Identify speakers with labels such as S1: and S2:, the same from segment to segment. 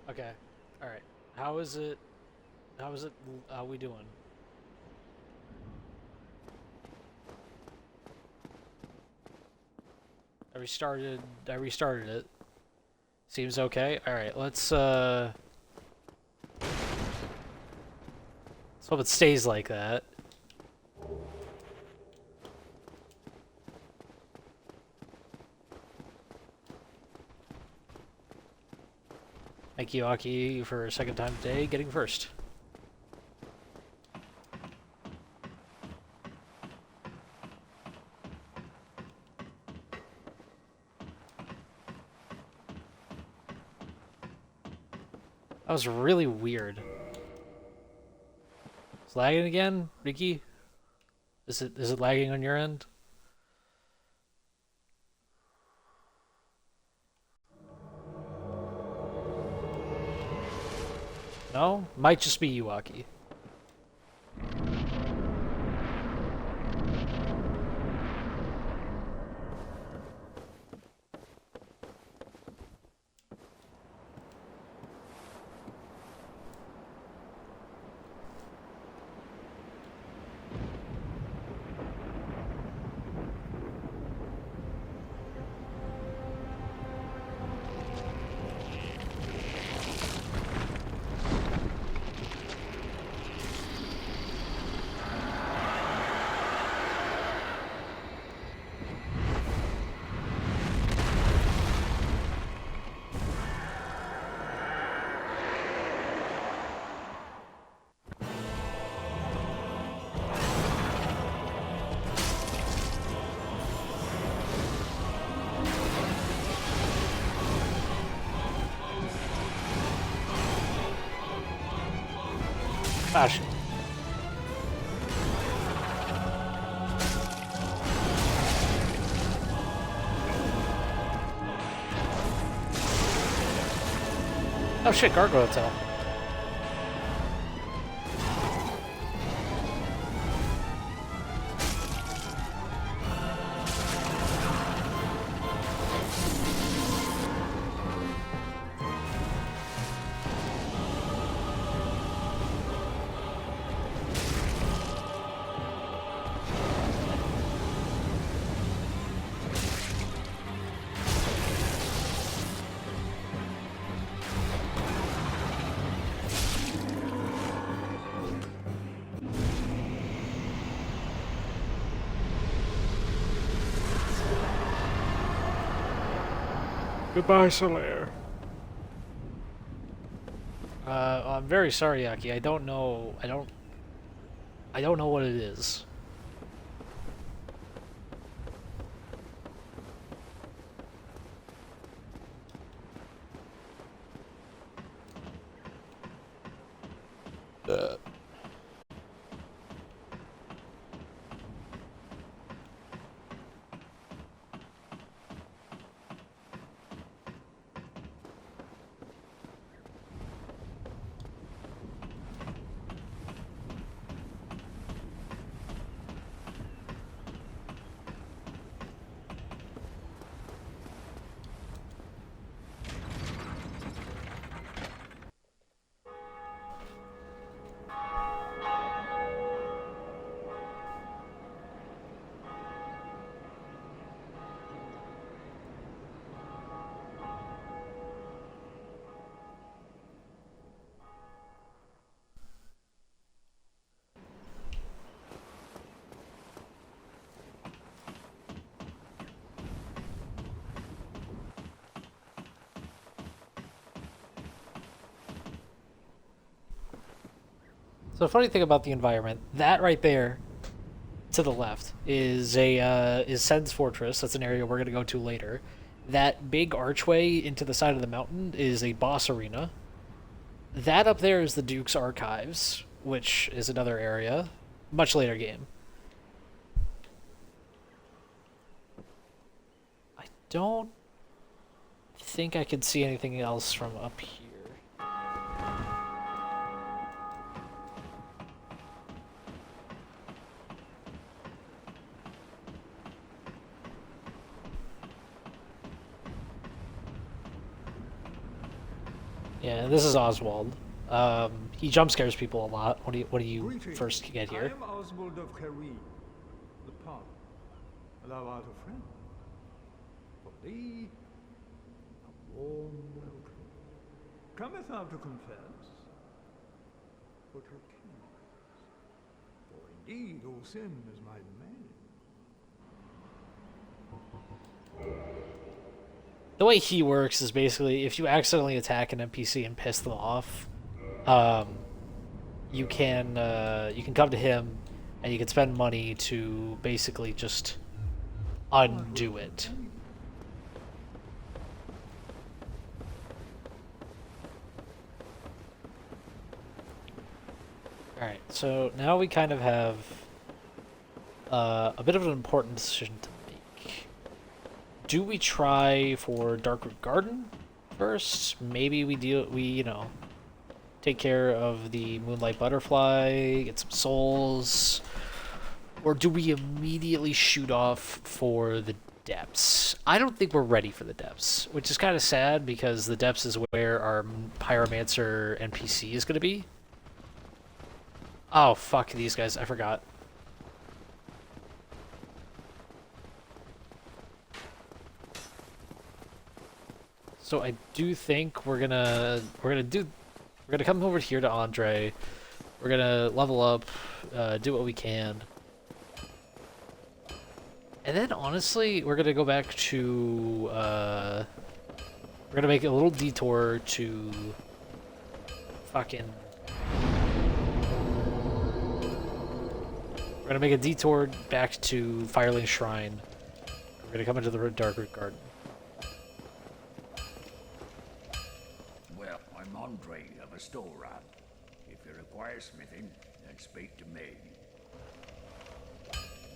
S1: Okay. All right. How is it? How is it? How we doing? I restarted. I restarted it. Seems okay. All right. Let's hope it stays like that. Thank you, Aki, for a second time today, getting first. That was really weird. It's lagging again, Ricky? Is it lagging on your end? No? Might just be you, Aki. Ah, shit. Oh shit, Gargoyle Tail.
S2: Goodbye, Solaire.
S1: I'm very sorry, Aki. I don't know. I don't know what it is. So the funny thing about the environment, that right there to the left is Sen's Fortress. That's an area we're gonna go to later. That big archway into the side of the mountain is a boss arena. That up there is the Duke's Archives, which is another area. Much later game. I don't think I can see anything else from up here. Yeah, this is Oswald. He jump scares people a lot when you
S3: Greetings.
S1: first get
S3: I
S1: here.
S3: am Oswald of Kerry, the pun. Thou art a friend. For thee, a warm welcome. Cometh thou to confess? Or to accuse? For indeed all sin is my domain.
S1: The way he works is basically if you accidentally attack an NPC and piss them off, um, you can come to him and you can spend money to basically just
S3: What would
S1: undo
S3: you
S1: it.
S3: say?
S1: All right, so now we kind of have a bit of an important decision to make. Do we try for Darkroot Garden first? Maybe we take care of the Moonlight Butterfly, get some souls, or do we immediately shoot off for the depths? I don't think we're ready for the depths, which is kind of sad because the depths is where our Pyromancer NPC is going to be. Oh, fuck these guys. I forgot. So I do think we're gonna come over here to Andre. We're gonna level up, do what we can. And then honestly, we're gonna go back to we're gonna make a little detour to fucking we're gonna make a detour back to Firelink Shrine. We're gonna come into the Darkroot Garden.
S4: Well, I'm Andre of a store run. If you require smithing, then speak to me.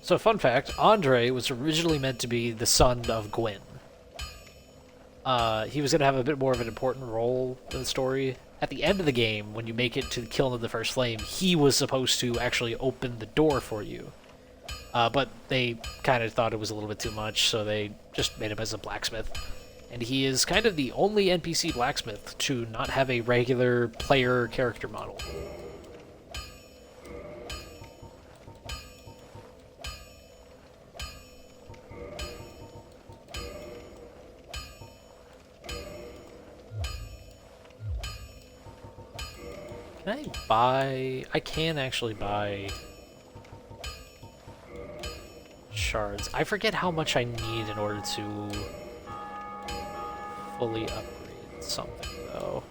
S1: So fun fact, Andre was originally meant to be the son of Gwyn. He was going to have a bit more of an important role in the story. At the end of the game, when you make it to the Kiln of the First Flame, he was supposed to actually open the door for you. But they kind of thought it was a little bit too much, so they just made him as a blacksmith. And he is kind of the only NPC blacksmith to not have a regular player character model. Can I buy... I can actually buy shards. I forget how much I need in order to fully upgrade something, though.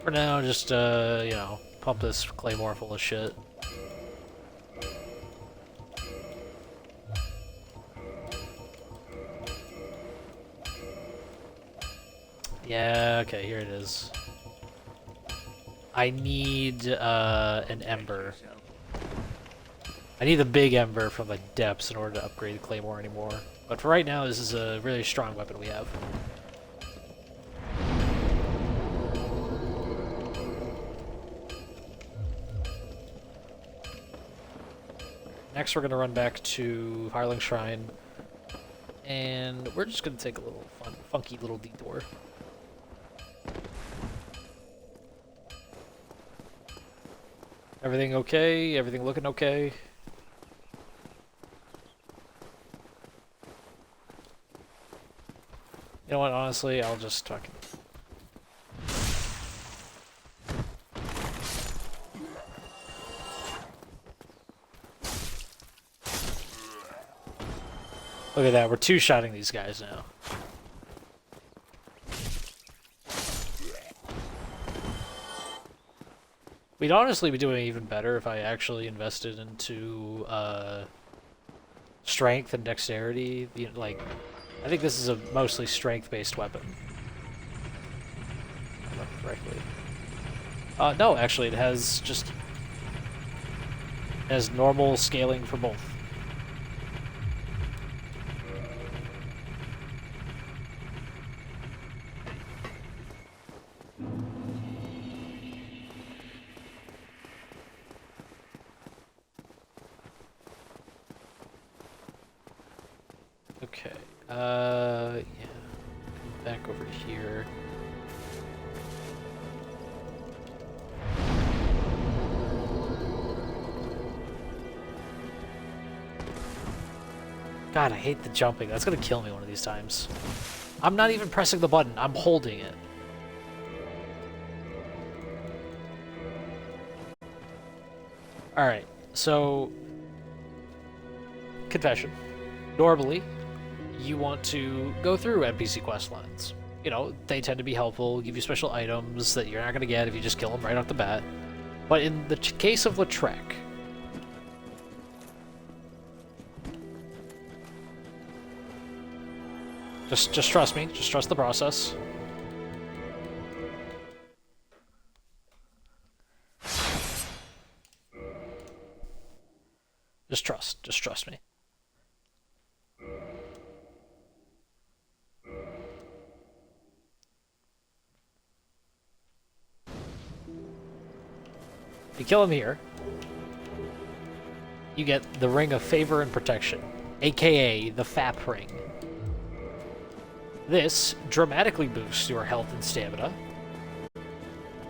S1: For now, just, pump this claymore full of shit. Yeah, okay, here it is. I need an ember. I need the big ember from the depths in order to upgrade the claymore anymore. But for right now, this is a really strong weapon we have. Next, we're going to run back to Firelink Shrine. And we're just going to take a little funky little detour. Everything okay? Everything looking okay? You know what, honestly, I'll just fucking... Look at that, we're two-shotting these guys now. We'd honestly be doing even better if I actually invested into strength and dexterity. I think this is a mostly strength-based weapon. If I remember correctly. No, actually, it has normal scaling for both. Okay, yeah. Come back over here. God, I hate the jumping. That's gonna kill me one of these times. I'm not even pressing the button. I'm holding it. Alright, so... confession. Normally, you want to go through NPC quest lines. You know, they tend to be helpful, give you special items that you're not going to get if you just kill them right off the bat. But in the case of Lautrec, just trust me. Just trust the process. Just trust me. You kill him here, you get the Ring of Favor and Protection, aka the FAP Ring. This dramatically boosts your health and stamina,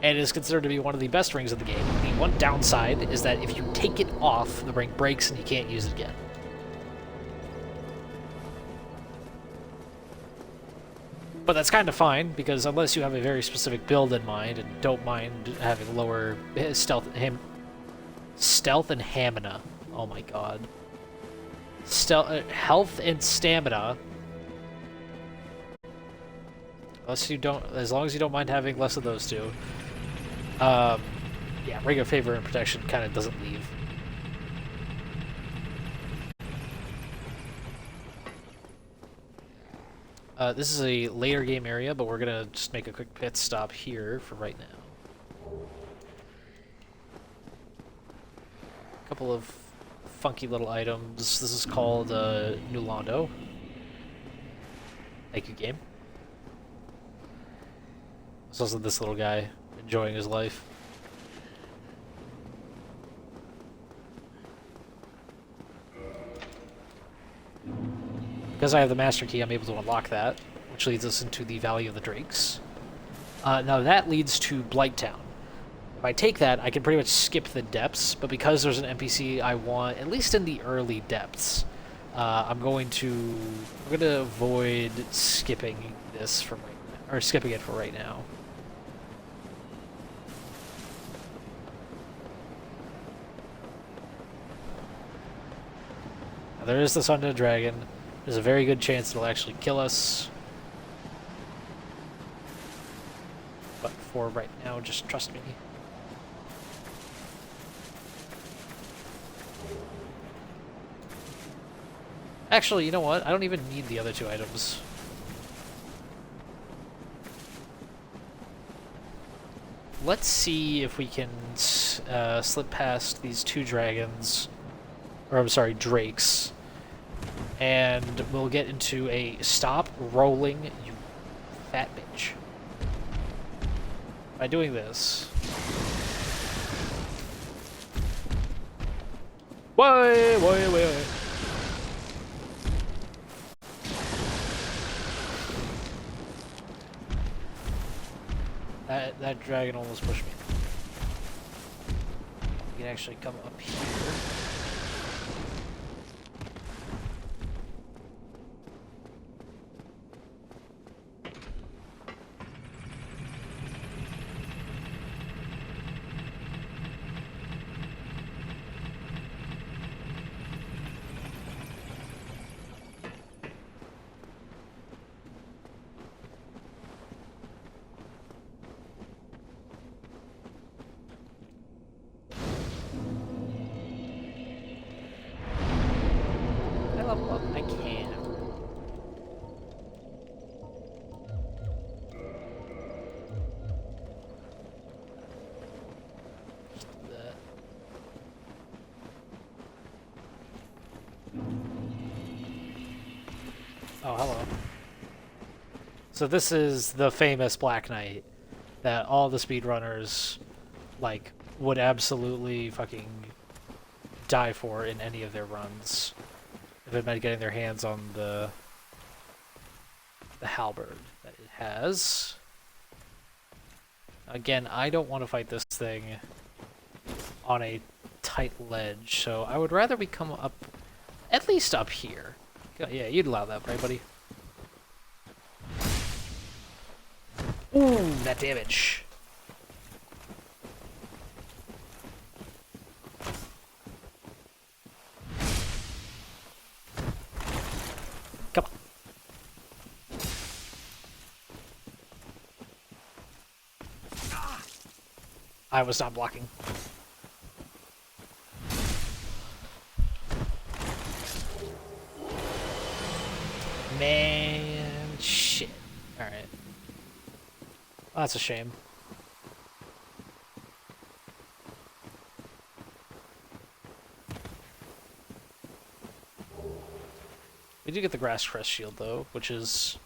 S1: and is considered to be one of the best rings of the game. The one downside is that if you take it off, the ring breaks and you can't use it again. But that's kind of fine, because unless you have a very specific build in mind and don't mind having lower stealth and stamina. Oh my god. Health and stamina. As long as you don't mind having less of those two. Yeah, Ring of Favor and Protection kind of doesn't leave. This is a later game area, but we're gonna just make a quick pit stop here for right now. A couple of funky little items. This is called Nulando. Thank you, game. There's also this little guy enjoying his life. Because I have the master key, I'm able to unlock that, which leads us into the Valley of the Drakes. Now that leads to Blighttown. If I take that, I can pretty much skip the depths, but because there's an NPC I want, at least in the early depths, I'm going to avoid skipping this for right now, or skipping it for right now. Now, there is this undead dragon. There's a very good chance it'll actually kill us. But for right now, just trust me. Actually, you know what? I don't even need the other two items. Let's see if we can slip past these two dragons. Or, I'm sorry, drakes. And we'll get into a stop rolling, you fat bitch. By doing this... Wait. That dragon almost pushed me. You can actually come up here. I can. Just do that. Oh, hello. So this is the famous Black Knight that all the speedrunners, like, would absolutely fucking die for in any of their runs. If it meant getting their hands on the halberd that it has. Again, I don't want to fight this thing on a tight ledge, so I would rather we come up, at least up here. Yeah, you'd allow that, right, buddy? Ooh, that damage. Come on. I was not blocking. Man, shit. Alright. Well, that's a shame. We do get the Grass Crest shield, though, which is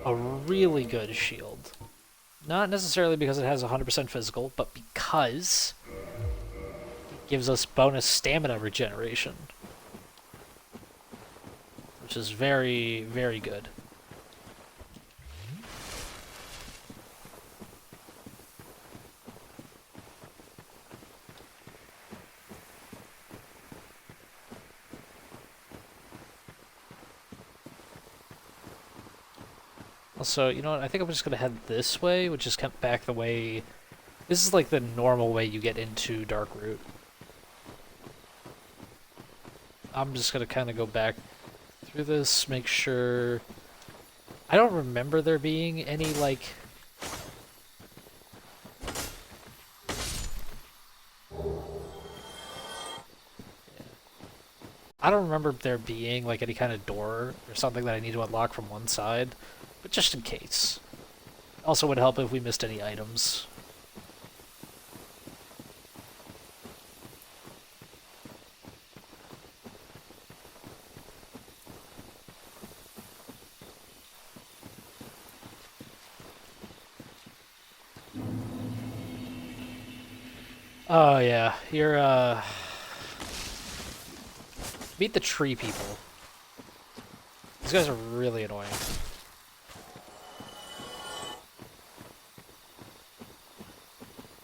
S1: a really good shield. Not necessarily because it has 100% physical, but because it gives us bonus stamina regeneration. Which is very, very good. Also, you know what? I think I'm just going to head this way, which is kind of back the way... This is like the normal way you get into Darkroot. I'm just going to kind of go back through this, make sure... I don't remember there being any, like... I don't remember there being, like, any kind of door or something that I need to unlock from one side, but just in case. Also would help if we missed any items. Oh yeah, you're meet the tree people. These guys are really annoying.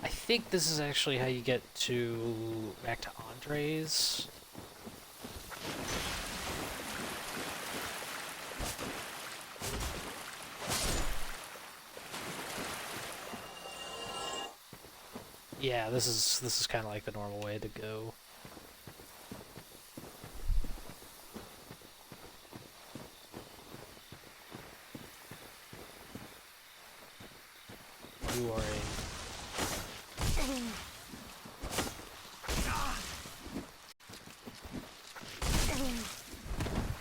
S1: I think this is actually how you get back to Andre's. Yeah, this is kind of like the normal way to go. You are a...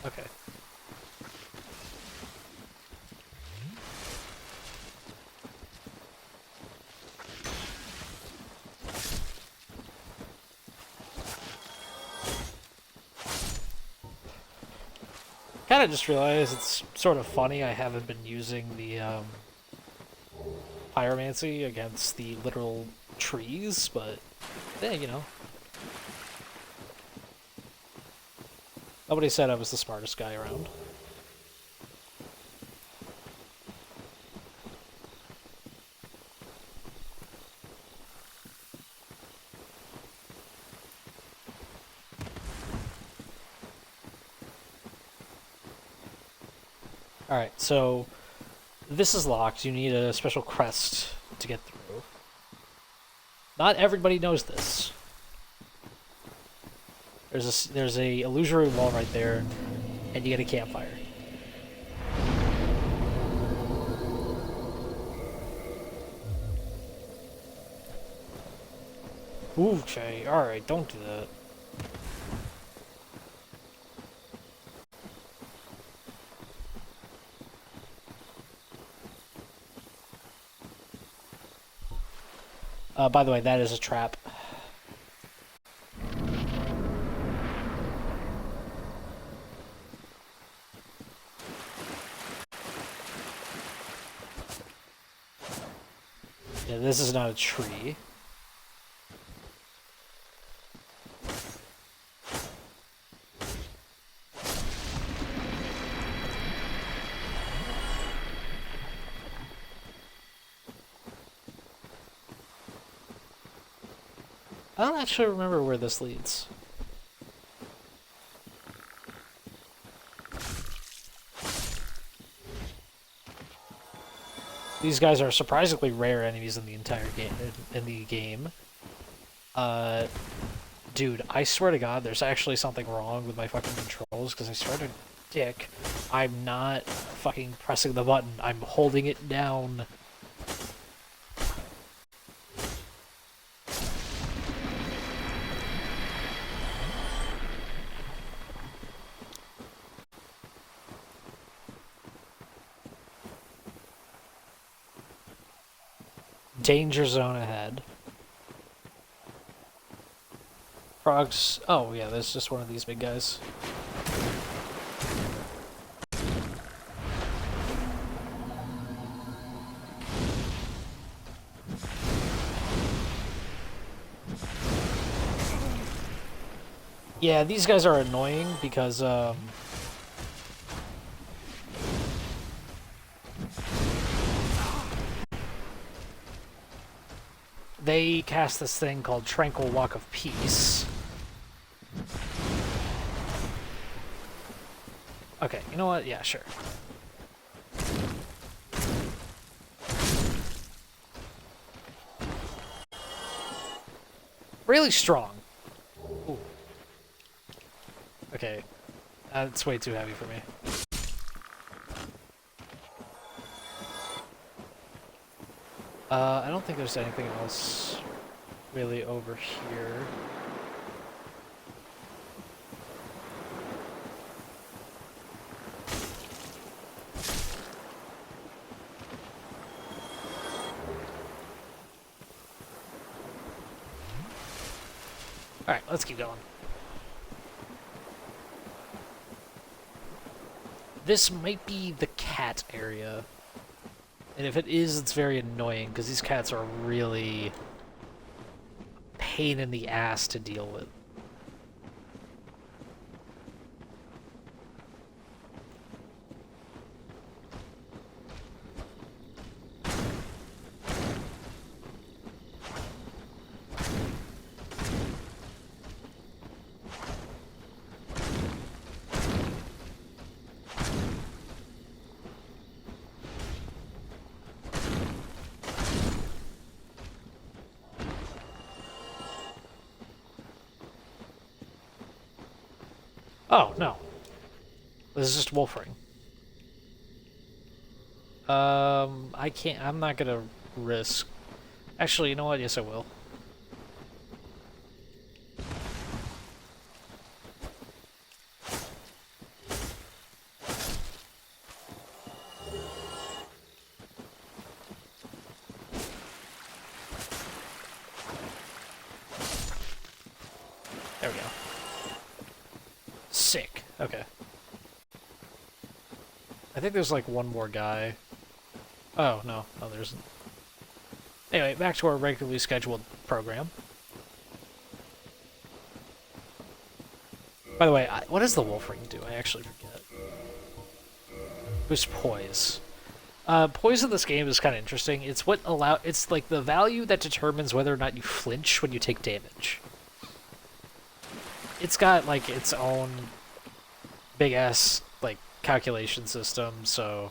S1: Okay. Kind of just realized it's sort of funny I haven't been using the pyromancy against the literal trees, but hey, you know. Nobody said I was the smartest guy around. Alright, so this is locked. You need a special crest to get through. Not everybody knows this. There's a illusory wall right there, and you get a campfire. Ooh, Jay. Alright, don't do that. By the way, that is a trap. Yeah, this is not a tree. I don't actually remember where this leads. These guys are surprisingly rare enemies in the entire game. In the game, dude, I swear to God, there's actually something wrong with my fucking controls because I swear to dick, I'm not fucking pressing the button. I'm holding it down. Danger zone ahead. Frogs. Oh, yeah, there's just one of these big guys. Yeah, these guys are annoying because, they cast this thing called Tranquil Walk of Peace. Okay, you know what? Yeah, sure. Really strong. Ooh. Okay. That's way too heavy for me. I don't think there's anything else really over here. Alright, let's keep going. This might be the cat area. And if it is, it's very annoying, because these cats are really a pain in the ass to deal with. Oh, no. This is just wolfering. I can't... I'm not gonna risk... Actually, you know what? Yes, I will. There we go. Sick. Okay. I think there's like one more guy. Oh, no. No, there isn't. Anyway, back to our regularly scheduled program. By the way, what does the wolf ring do? I actually forget. Boost poise. Poise in this game is kind of interesting. It's it's like the value that determines whether or not you flinch when you take damage. It's got like its own big ass like calculation system, so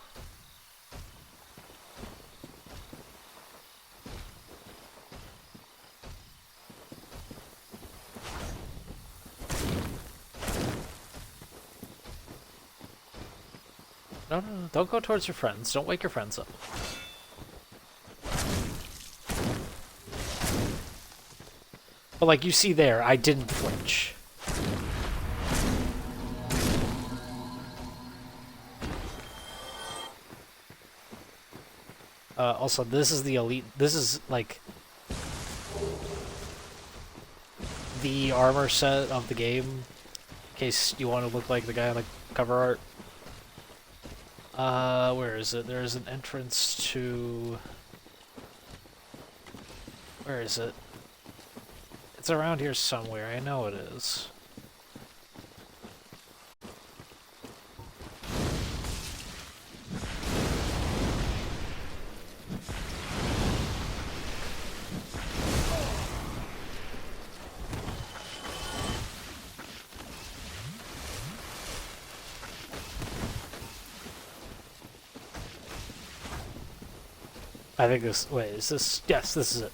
S1: no, don't go towards your friends. Don't wake your friends up. But like you see there, I didn't flinch. Also, this is the elite. This is like the armor set of the game, in case you want to look like the guy on the cover art. Where is it? There is an entrance to... Where is it? It's around here somewhere. I know it is. I think this... Wait, is this... Yes, this is it.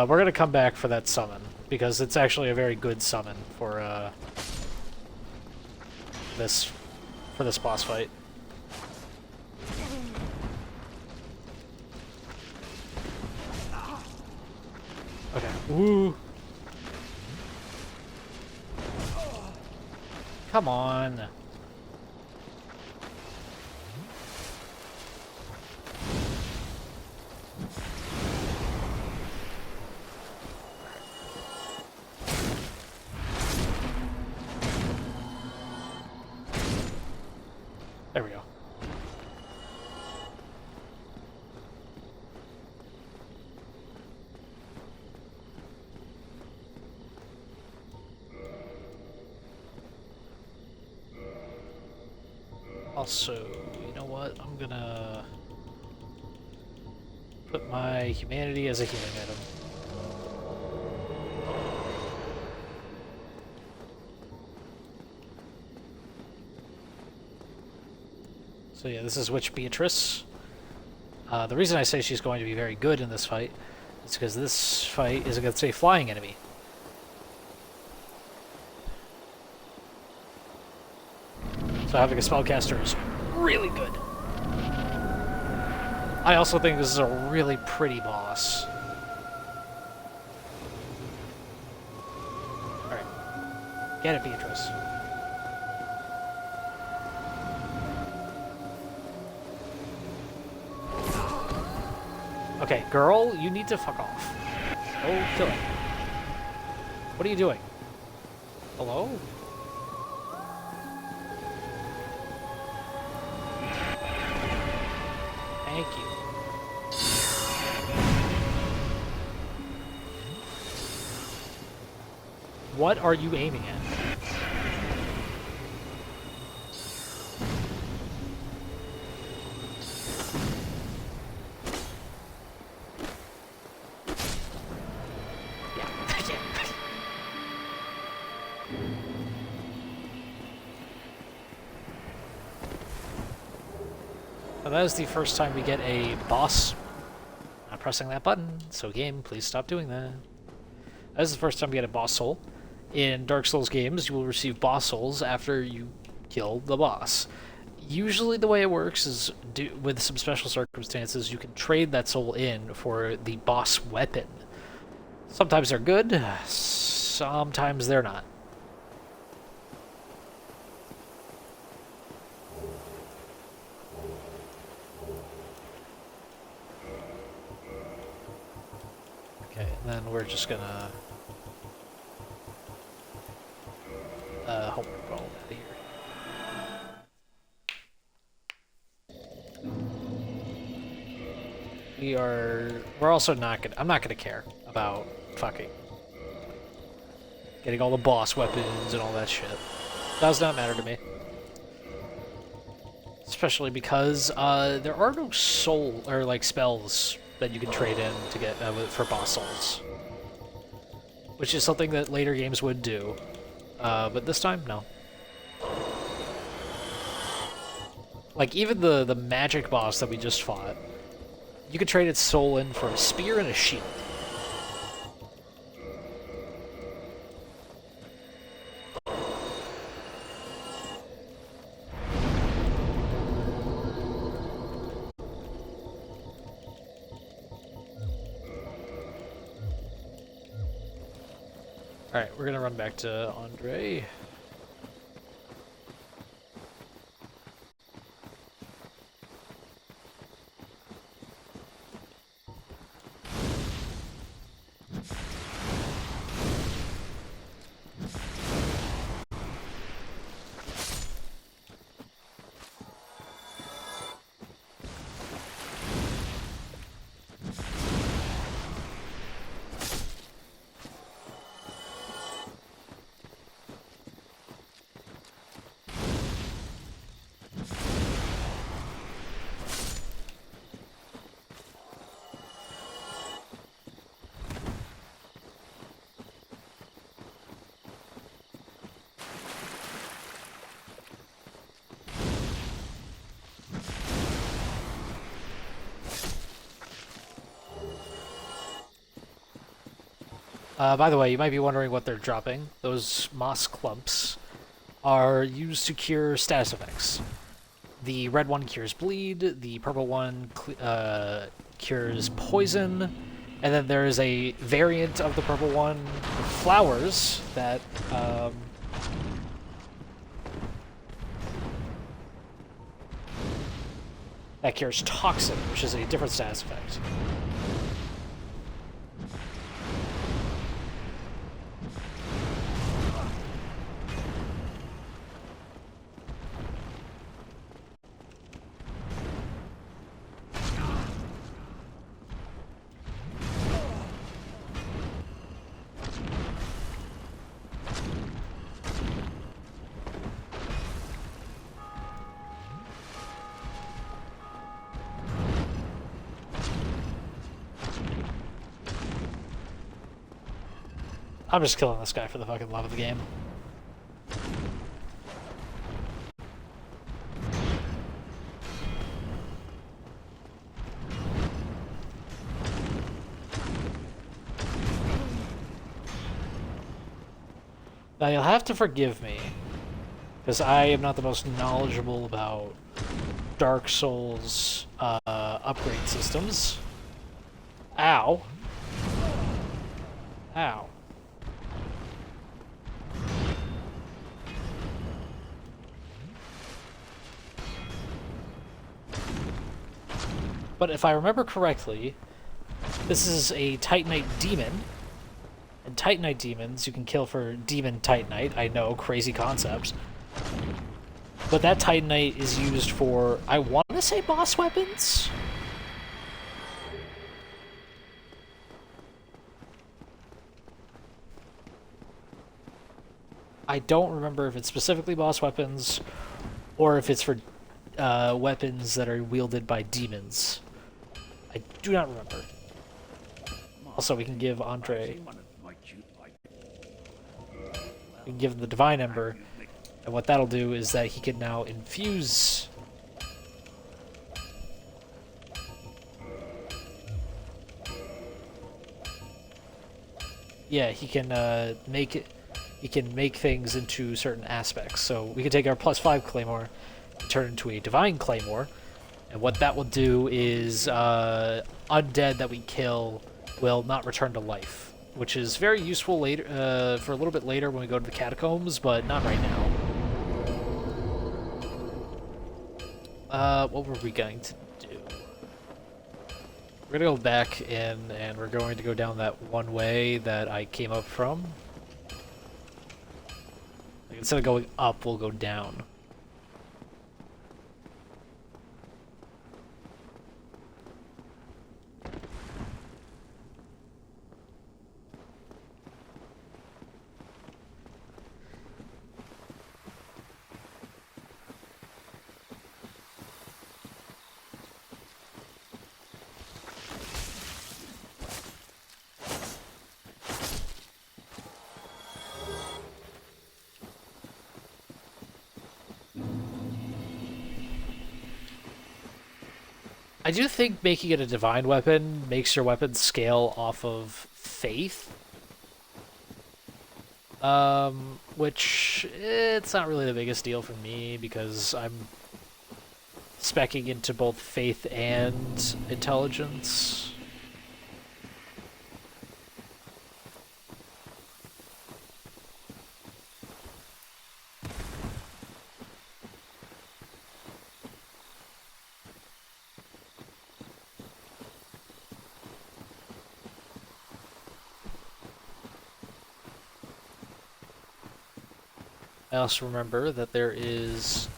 S1: We're gonna come back for that summon, because it's actually a very good summon for, this boss fight. Okay. Woo! Come on. There we go. Also, you know what? I'm gonna put my humanity as a healing item. So yeah, this is Witch Beatrice. The reason I say she's going to be very good in this fight is because this fight is against a flying enemy. So having a spellcaster is really good. I also think this is a really pretty boss. Alright. Get it, Beatrice. Okay, girl, you need to fuck off. Oh, kill it. What are you doing? Hello? Thank you. What are you aiming at? Well, that is the first time we get a boss. Not pressing that button, so game, please stop doing that. That is the first time we get a boss soul. In Dark Souls games, you will receive boss souls after you kill the boss. Usually the way it works is, with some special circumstances, you can trade that soul in for the boss weapon. Sometimes they're good, sometimes they're not. Okay, and then we're just gonna homework all out of here. We're also not gonna, I'm not gonna care about fucking getting all the boss weapons and all that shit. Does not matter to me. Especially because there are no soul or like spells that you can trade in to get for boss souls, which is something that later games would do, but this time, no. Like even the magic boss that we just fought, you could trade its soul in for a spear and a shield. Alright, we're gonna run back to Andre. By the way, you might be wondering what they're dropping. Those moss clumps are used to cure status effects. The red one cures bleed, the purple one cures poison, and then there is a variant of the purple one, flowers, that that cures toxin, which is a different status effect. I'm just killing this guy for the fucking love of the game. Now you'll have to forgive me, because I am not the most knowledgeable about Dark Souls upgrade systems. Ow. Ow. But if I remember correctly, this is a Titanite demon. And Titanite demons you can kill for Demon Titanite. I know, crazy concepts. But that Titanite is used for, I want to say, boss weapons? I don't remember if it's specifically boss weapons or if it's for weapons that are wielded by demons. I do not remember. Also, we can give Andre... We can give him the Divine Ember, and what that'll do is that he can now infuse... Yeah, he can make it... He can make things into certain aspects. So we can take our +5 Claymore and turn it into a Divine Claymore, and what that will do is undead that we kill will not return to life, which is very useful later for a little bit later when we go to the catacombs, but not right now. What were we going to do? We're gonna go back in, and we're going to go down that one way that I came up from. Like, instead of going up, we'll go down. I do think making it a divine weapon makes your weapon scale off of faith. Which, it's not really the biggest deal for me because I'm speccing into both faith and intelligence. I also remember that there is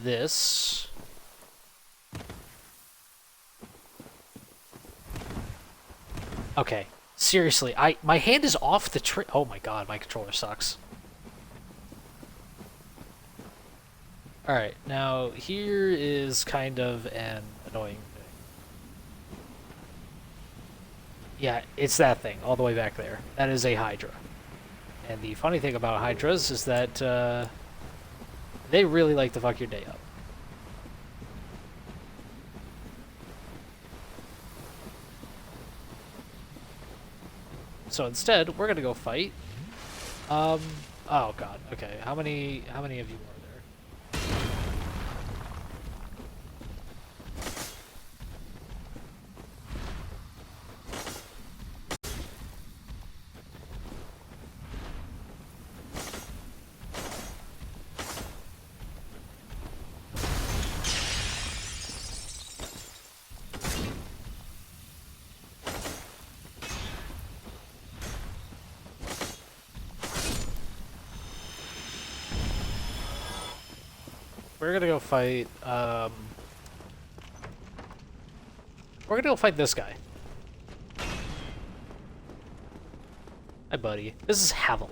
S1: this. Okay, seriously, my hand is off the tree. Oh my god, my controller sucks. Alright, now here is kind of an annoying thing. Yeah, it's that thing, all the way back there. That is a Hydra. And the funny thing about Hydras is that they really like to fuck your day up. So instead, we're gonna go fight. Oh god. Okay. How many of you are there? We're gonna go fight, we're gonna go fight this guy. Hi, buddy. This is Havel.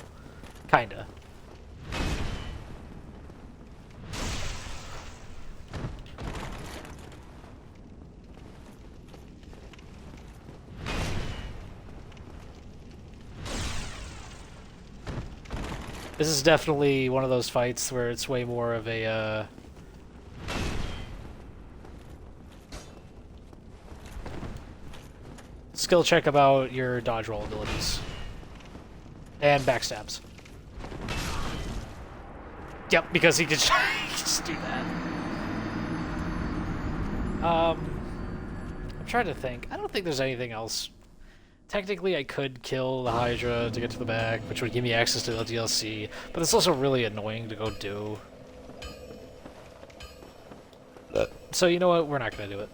S1: Kinda. This is definitely one of those fights where it's way more of a, skill check about your dodge roll abilities. And backstabs. Yep, because he could just do that. I'm trying to think. I don't think there's anything else. Technically, I could kill the Hydra to get to the back, which would give me access to the DLC, but it's also really annoying to go do. So you know what? We're not going to do it.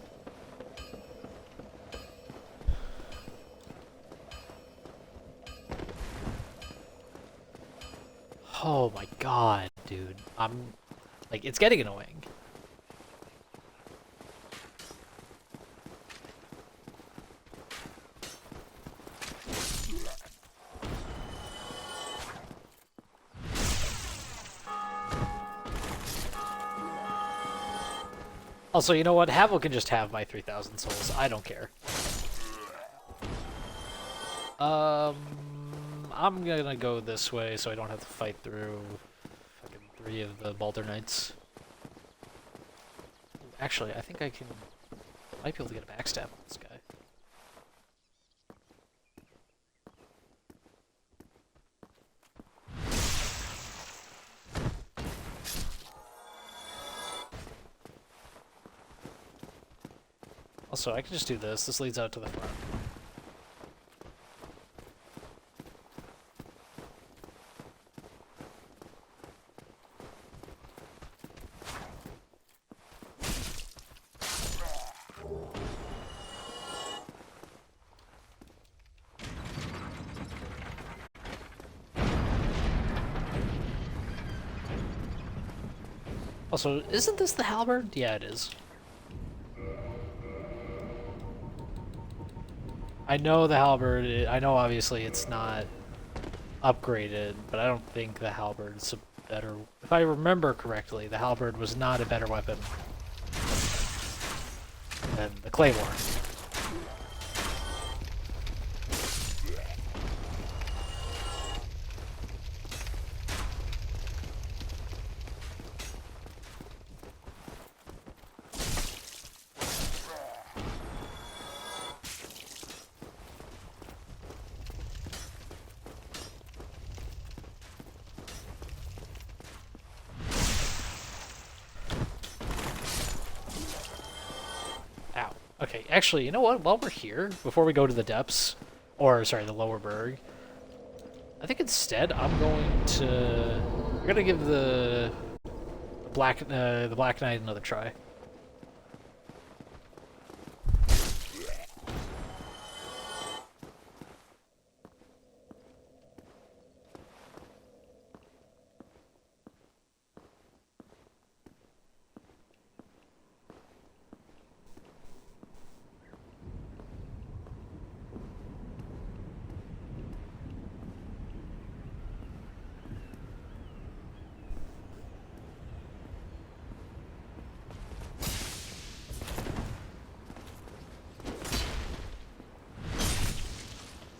S1: Oh my god, dude. I'm... like, it's getting annoying. Also, you know what? Havel can just have my 3,000 souls. I don't care. I'm gonna go this way so I don't have to fight through fucking 3 of the Balder Knights. Actually, I think I can... might be able to get a backstab on this guy. Also, I can just do this. This leads out to the front. Also, isn't this the halberd? Yeah, it is. I know the halberd, I know obviously it's not upgraded, but I don't think the halberd's a better... if I remember correctly, the halberd was not a better weapon than the claymore. Okay, actually, you know what? While we're here, before we go to the depths, or sorry, the lower berg, I think instead I'm going to... we're gonna give the Black Knight another try.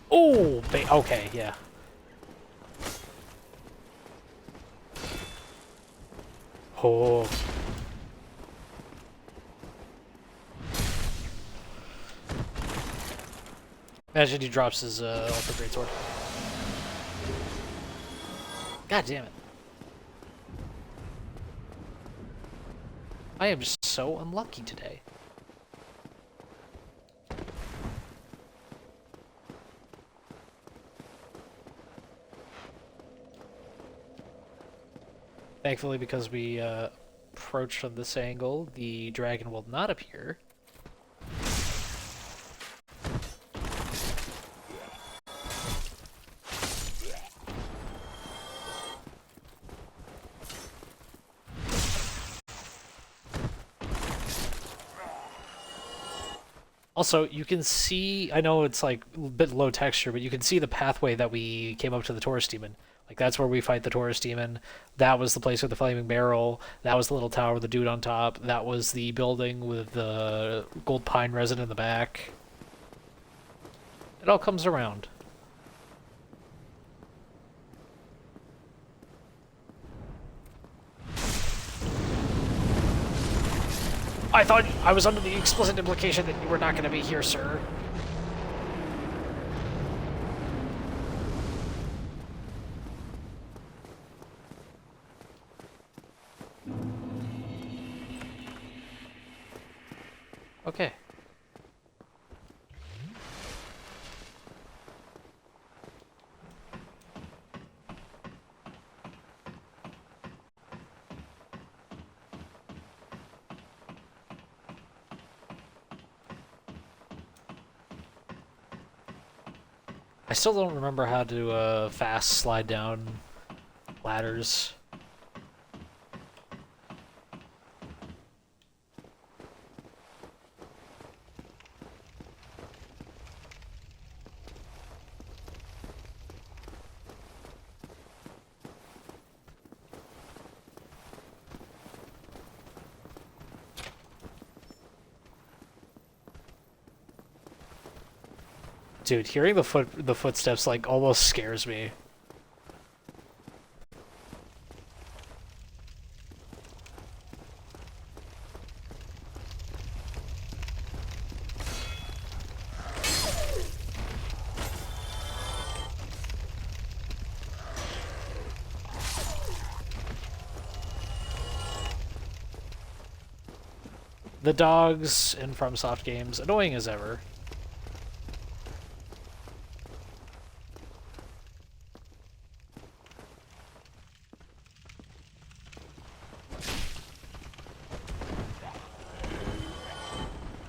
S1: Oh, okay, yeah. Oh. Imagine he drops his ultra great sword. God damn it. I am just so unlucky today. Thankfully, because we approach from this angle, the dragon will not appear. Also, you can see, I know it's like a bit low texture, but you can see the pathway that we came up to the Taurus Demon. Like, that's where we fight the Taurus Demon. That was the place with the flaming barrel. That was the little tower with the dude on top. That was the building with the gold pine resin in the back. It all comes around. I thought I was under the explicit implication that you were not going to be here, sir. Okay. I still don't remember how to fast slide down ladders. Dude, hearing the footsteps like almost scares me. The dogs in FromSoft games, annoying as ever.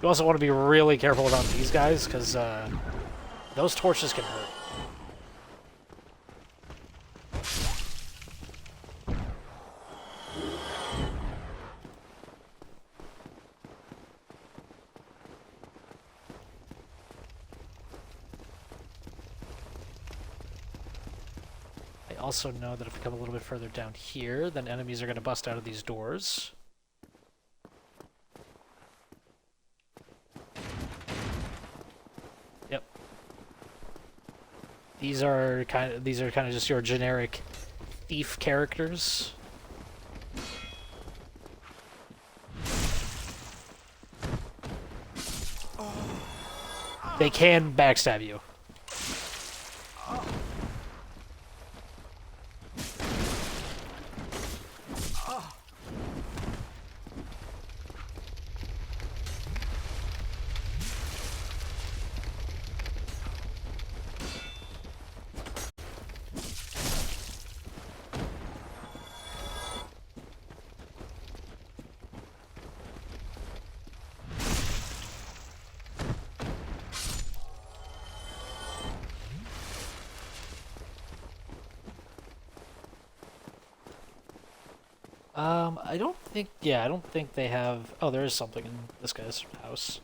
S1: You also want to be really careful around these guys, because those torches can hurt. I also know that if we come a little bit further down here, then enemies are going to bust out of these doors. Yep. These are kind of just your generic thief characters. They can backstab you. I don't think they have... Oh, there is something in this guy's house.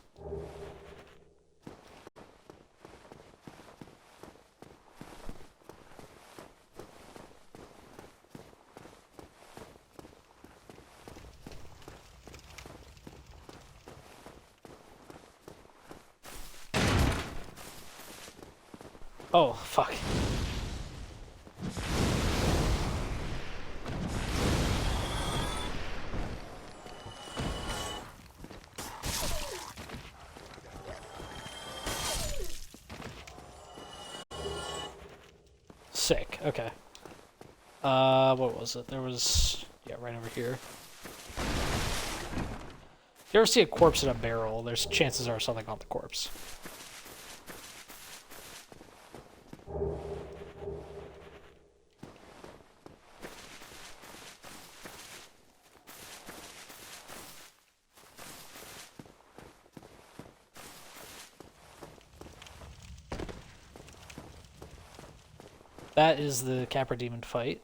S1: Oh, fuck. Okay. What was it? There was... Yeah, right over here. If you ever see a corpse in a barrel, there's chances are something on the corpse. That is the Capra Demon fight.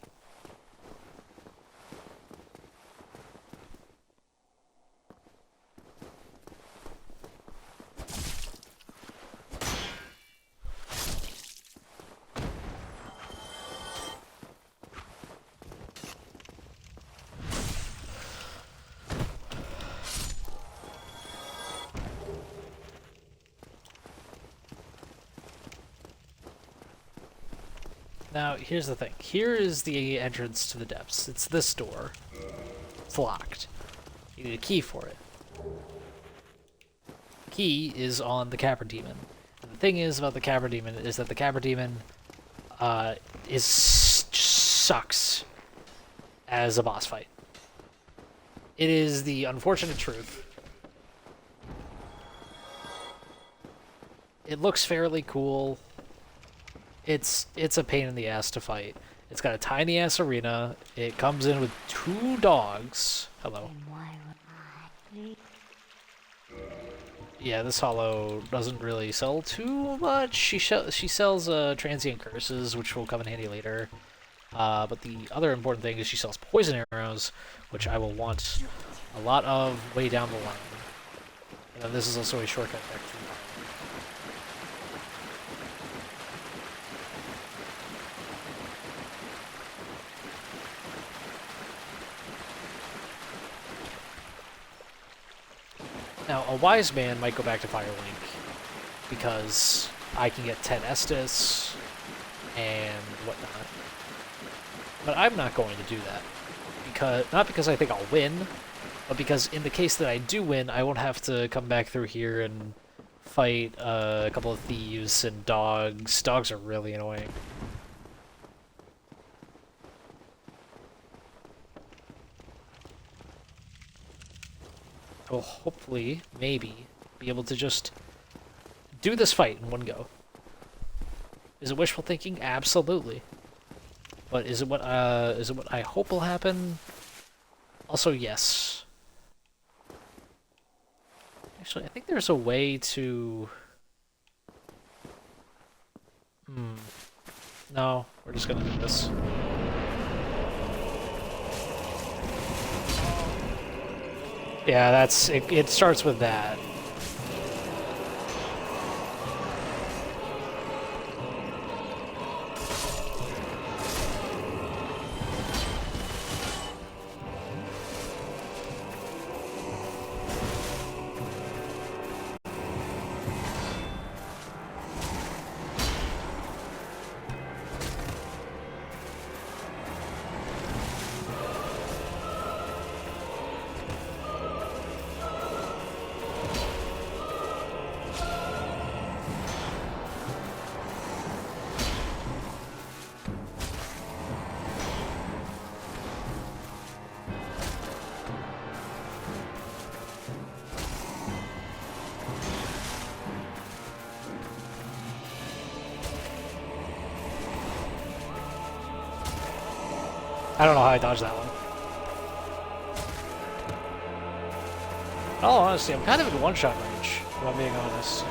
S1: Now, here's the thing. Here is the entrance to the depths. It's this door. It's locked. You need a key for it. The key is on the Capra Demon. And the thing is about the Capra Demon is that the Capra Demon sucks as a boss fight. It is the unfortunate truth. It looks fairly cool. It's a pain in the ass to fight. It's got a tiny ass arena. It comes in with 2 dogs. Hello. Yeah, this hollow doesn't really sell too much. She sells transient curses, which will come in handy later. But the other important thing is she sells poison arrows, which I will want a lot of way down the line. And then this is also a shortcut back to the Now, a wise man might go back to Firelink because I can get 10 Estus and whatnot. But I'm not going to do that. Not because I think I'll win, but because in the case that I do win, I won't have to come back through here and fight a couple of thieves and dogs. Dogs are really annoying. I will hopefully, maybe, be able to just do this fight in one go. Is it wishful thinking? Absolutely. But is it what I hope will happen? Also, yes. Actually, I think there's a way to... No, we're just gonna do this. Yeah, that's it. It starts with that. I don't know how I dodged that one. In all honesty, I'm kind of in one-shot range, if I'm being honest.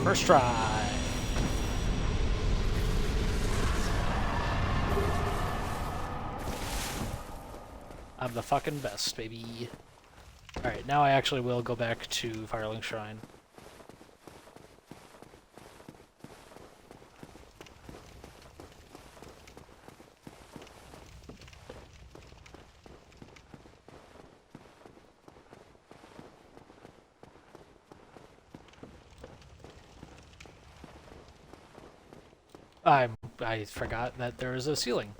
S1: First try. I'm the fucking best, baby. Alright, now I actually will go back to Firelink Shrine. I forgot that there is a ceiling.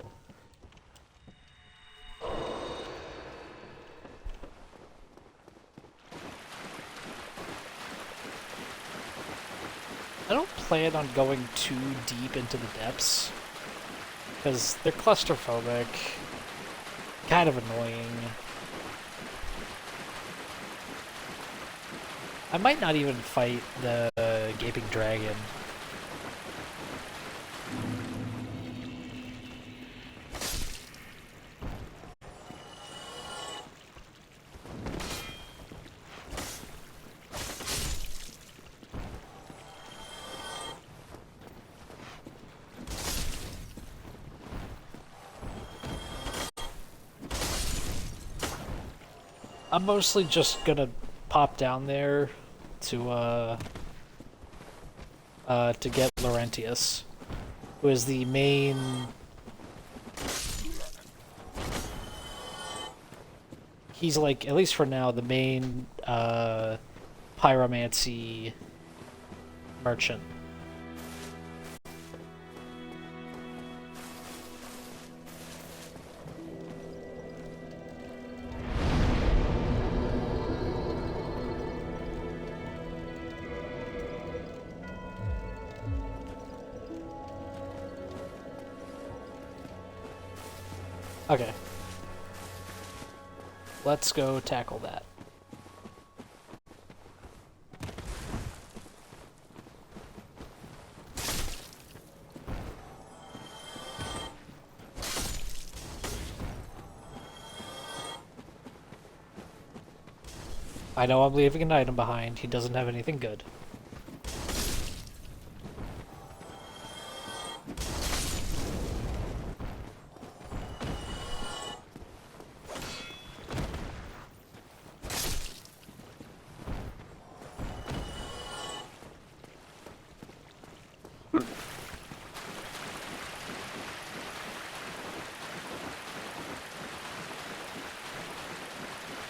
S1: I don't plan on going too deep into the depths, because they're claustrophobic, kind of annoying. I might not even fight the gaping dragon. I'm mostly just gonna pop down there to get Laurentius, who is the main. He's like, at least for now, the main pyromancy merchant. Okay. Let's go tackle that. I know I'm leaving an item behind. He doesn't have anything good.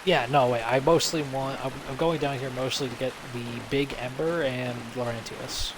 S1: Yeah, no, wait. I mostly want. I'm going down here mostly to get the big ember and Laurentius.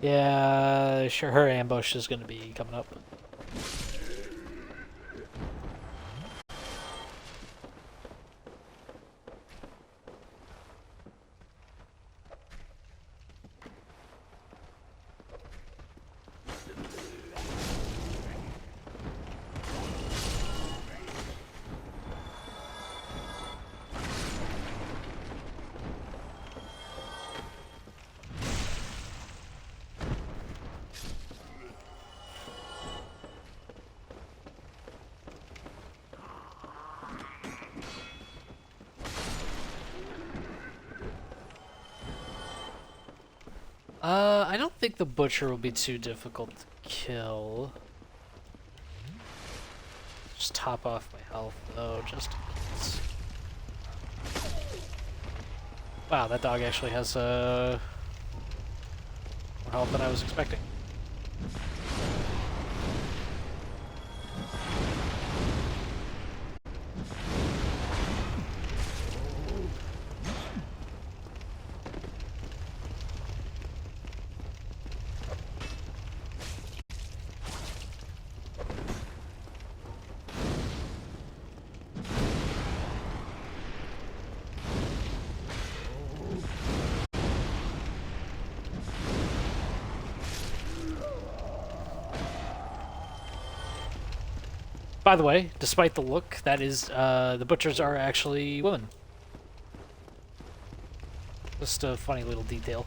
S1: Yeah, sure. Her ambush is going to be coming up. I don't think the butcher will be too difficult to kill. Just top off my health, though, just in case. Wow, that dog actually has more health than I was expecting. By the way, despite the look, that is, the butchers are actually women. Just a funny little detail.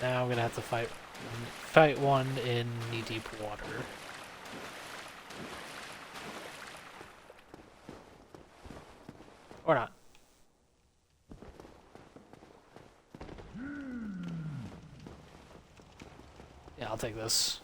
S1: Now I'm gonna have to fight one in knee-deep water. Or not. Yeah, I'll take this.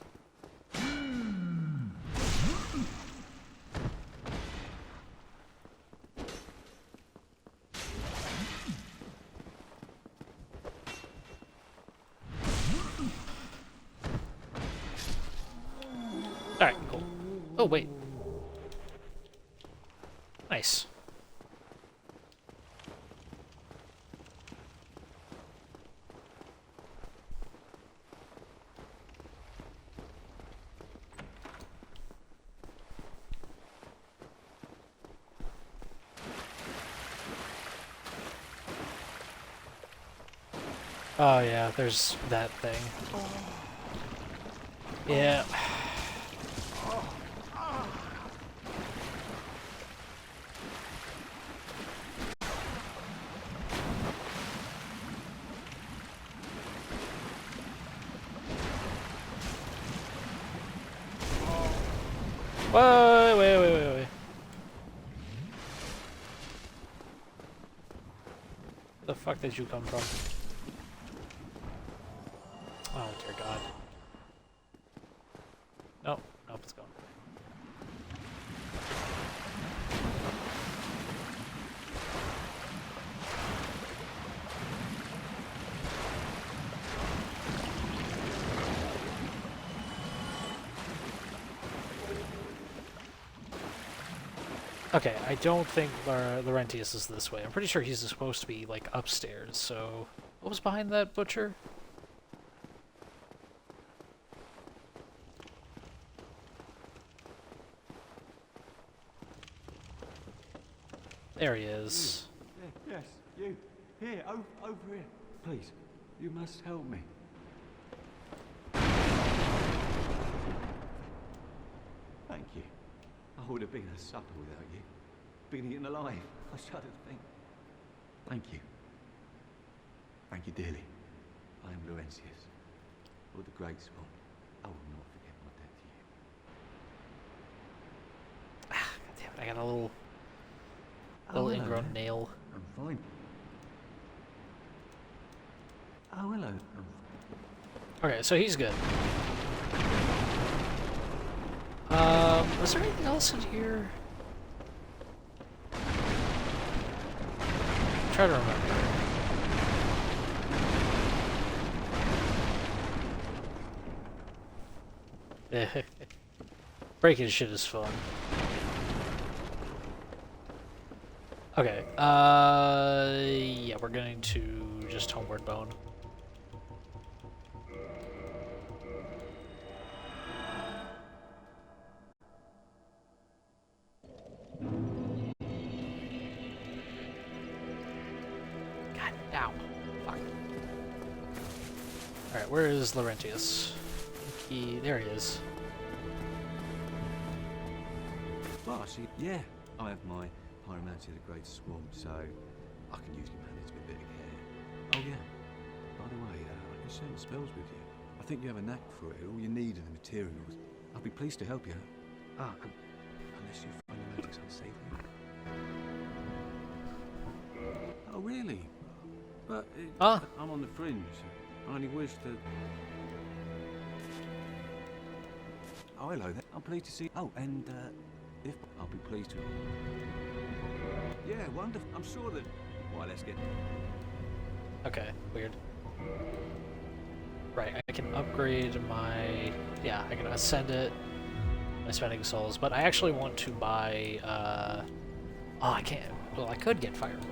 S1: Alright, cool. Oh, wait. Nice. Oh yeah, there's that thing. Yeah. Wait. Where the fuck did you come from? Oh dear God. Nope, it's gone. Okay, I don't think Laurentius is this way. I'm pretty sure he's supposed to be, like, upstairs, so... What was behind that butcher? There he is.
S3: Yes, you. Here, over here. Please, you must help me. Thank you. I would have been a supper without you. Been eaten alive. I shudder to think. Thank you. Thank you dearly. I am Laurentius, of the Great Swamp. I will not forget my debt to you.
S1: Ah, God damn it, I got a little
S3: hello
S1: ingrown
S3: there.
S1: nail.
S3: I'm fine. Oh, hello.
S1: Okay, so he's good. Was there anything else in here? Try to remember. Breaking shit is fun. Okay, yeah, we're going to just Homeward Bone. God, ow. Fuck. Alright, where is Laurentius? There he is.
S3: Well, see, yeah, I have my pyromancy of the Great Swamp, so I can usually manage with a bit of care. Oh yeah, by the way, I can share spells with you. I think you have a knack for it. All you need are the materials. I'll be pleased to help you. Unless you find the magic's unsavory. Oh really? But I'm on the fringe. I only wish that. Oh hello there. I'm pleased to see. Oh, and if I'll be pleased to. Yeah, wonderful. I'm sure that. Why, let's get.
S1: Okay, weird. Right, I can upgrade my... Yeah, I can ascend it. by spending souls, but I actually want to buy, oh, I can't. Well, I could get Fireball.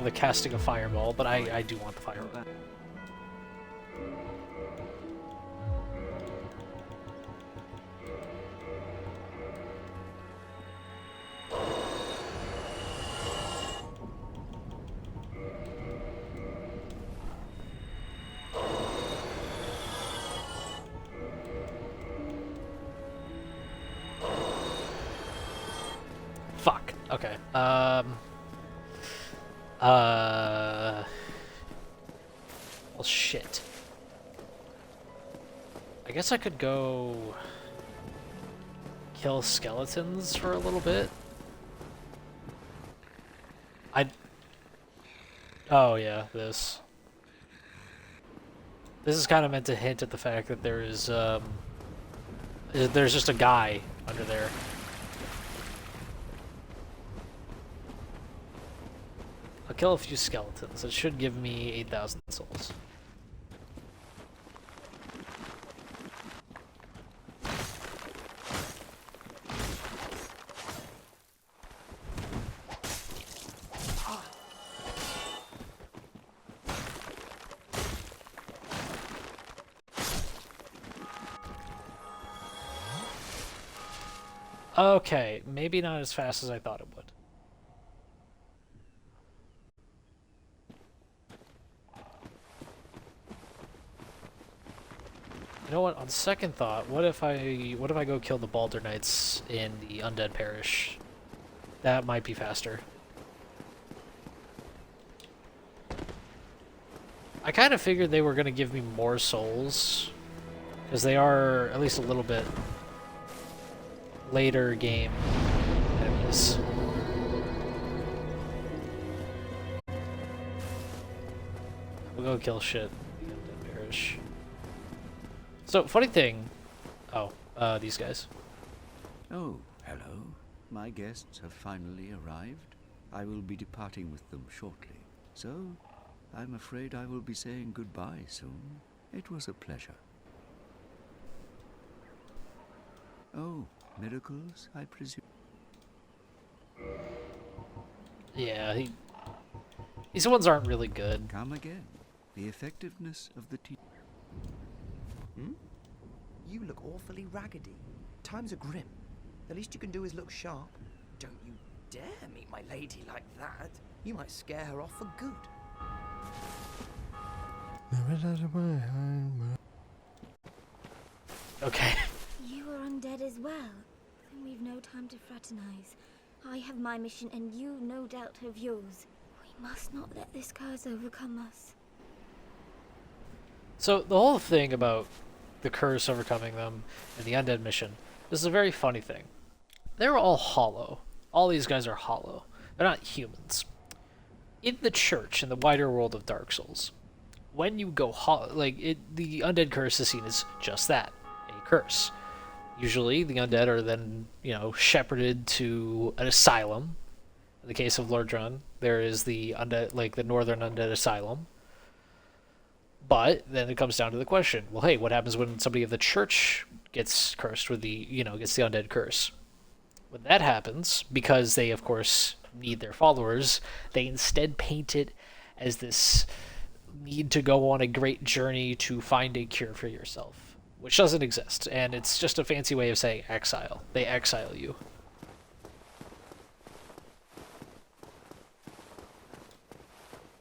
S1: The casting of Fireball, but I do want the Fireball. Fuck. Okay. Well, shit. I guess I could go kill skeletons for a little bit. Oh yeah, this. This is kind of meant to hint at the fact that there is, there's just a guy under there. I'll kill a few skeletons. It should give me 8,000 souls. Okay, maybe not as fast as I thought it would. You know what? On second thought, what if I go kill the Balder Knights in the Undead Parish? That might be faster. I kind of figured they were going to give me more souls, because they are at least a little bit later game enemies. We'll go kill shit in the Undead Parish. So, funny thing... Oh, these guys.
S5: Oh, hello. My guests have finally arrived. I will be departing with them shortly. So, I'm afraid I will be saying goodbye soon. It was a pleasure. Oh, miracles, I presume?
S1: Yeah, these ones aren't really good.
S5: Come again. The effectiveness of the team.
S6: Hmm? You look awfully raggedy. Times are grim. The least you can do is look sharp. Don't you dare meet my lady like that. You might scare her off for good.
S1: Okay.
S7: You are undead as well. Then we've no time to fraternize. I have my mission and you no doubt have yours. We must not let this curse overcome us.
S1: So, the whole thing about the curse overcoming them and the undead mission, this is a very funny thing. They're all hollow. All these guys are hollow. They're not humans. In the church, in the wider world of Dark Souls, when you go the undead curse is seen as just that, a curse. Usually, the undead are then, shepherded to an asylum. In the case of Lordran, there is the undead, the Northern Undead Asylum. But then it comes down to the question, well, hey, what happens when somebody of the church gets cursed with gets the undead curse? When that happens, because they, of course, need their followers, they instead paint it as this need to go on a great journey to find a cure for yourself, which doesn't exist, and it's just a fancy way of saying exile. They exile you.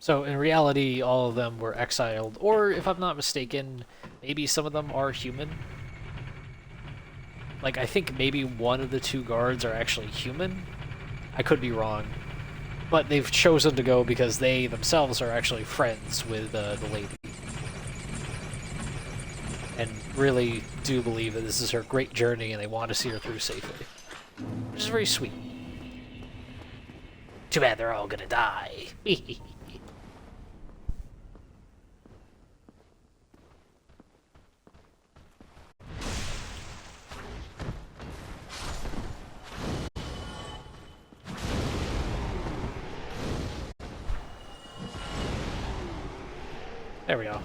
S1: So in reality, all of them were exiled, or if I'm not mistaken, maybe some of them are human. I think maybe one of the two guards are actually human. I could be wrong. But they've chosen to go because they themselves are actually friends with the lady. And really do believe that this is her great journey and they want to see her through safely. Which is very sweet. Too bad they're all gonna die. There we go.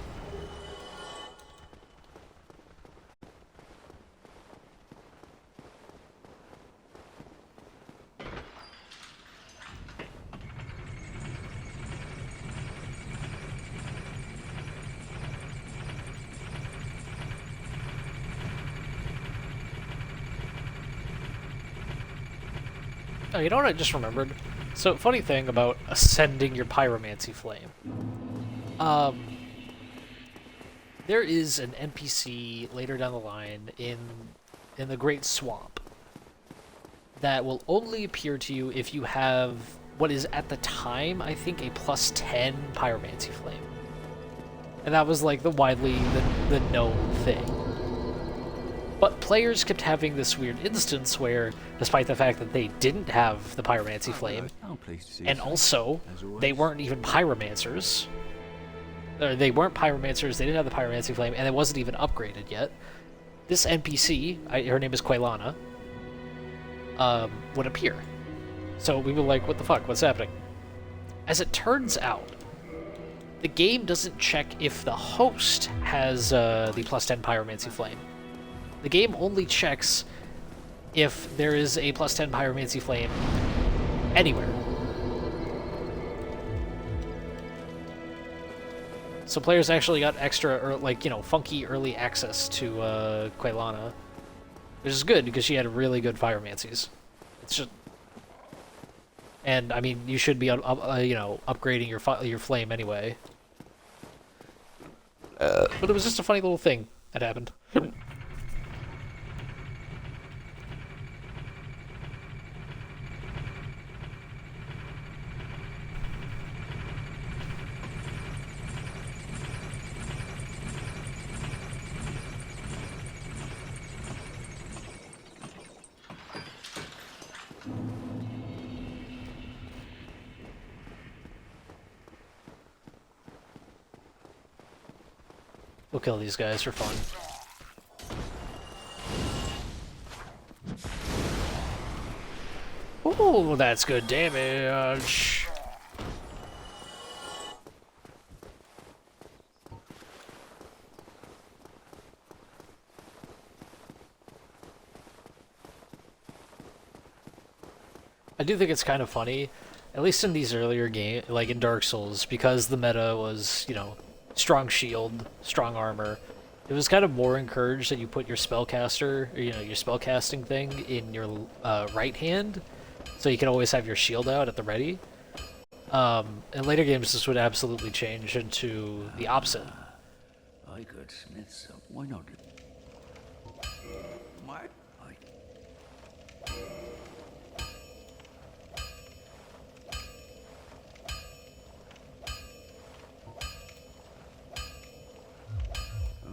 S1: Oh, you know what I just remembered? So, funny thing about ascending your pyromancy flame. There is an NPC later down the line in the Great Swamp that will only appear to you if you have what is at the time, I think, a +10 pyromancy flame. And that was like the widely the known thing. But players kept having this weird instance where, despite the fact that they didn't have the pyromancy flame,
S5: I'm pleased to see
S1: and
S5: you,
S1: also
S5: as always.
S1: they weren't even pyromancers, or they weren't pyromancers, they didn't have the pyromancy flame, and it wasn't even upgraded yet, this NPC, her name is Quailana, would appear. So we were like, what the fuck, what's happening? As it turns out, the game doesn't check if the host has the +10 pyromancy flame. The game only checks if there is a +10 pyromancy flame anywhere. So players actually got extra, or like, you know, funky early access to Quailana, which is good because she had really good pyromancies. It's just, and I mean, you should be, you know, upgrading your flame anyway. But it was just a funny little thing that happened. We'll kill these guys for fun. Ooh, that's good damage. I do think it's kind of funny, at least in these earlier games, like in Dark Souls, because the meta was, you know, strong shield, strong armor. It was kind of more encouraged that you put your spellcaster, or, you know, your spellcasting thing in your right hand, so you can always have your shield out at the ready. In later games, this would absolutely change into the opposite.
S4: I could smith some. Why not? What?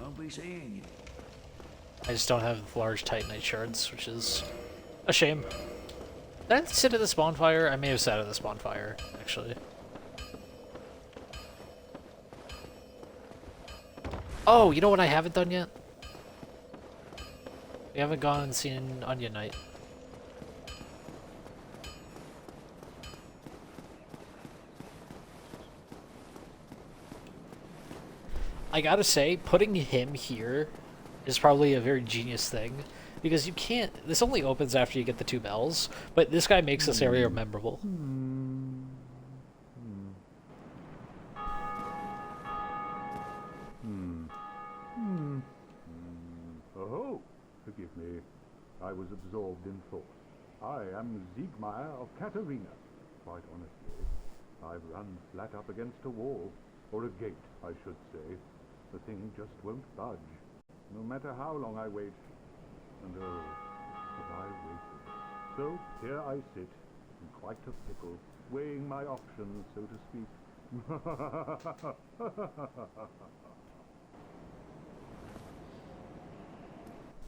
S4: I'll be seeing you.
S1: I just don't have large Titanite shards, which is a shame. Did I sit at this bonfire? I may have sat at this bonfire, actually. Oh, you know what I haven't done yet? We haven't gone and seen Onion Knight. I gotta say, putting him here is probably a very genius thing, because you can't, this only opens after you get the 2 bells, but this guy makes this area memorable.
S2: Oh, forgive me. I was absorbed in thought. I am Siegmeyer of Katarina. Quite honestly, I've run flat up against a wall, or a gate, I should say. The thing just won't budge, no matter how long I wait. And oh, have I waited. So here I sit, in quite a pickle, weighing my options, so to speak.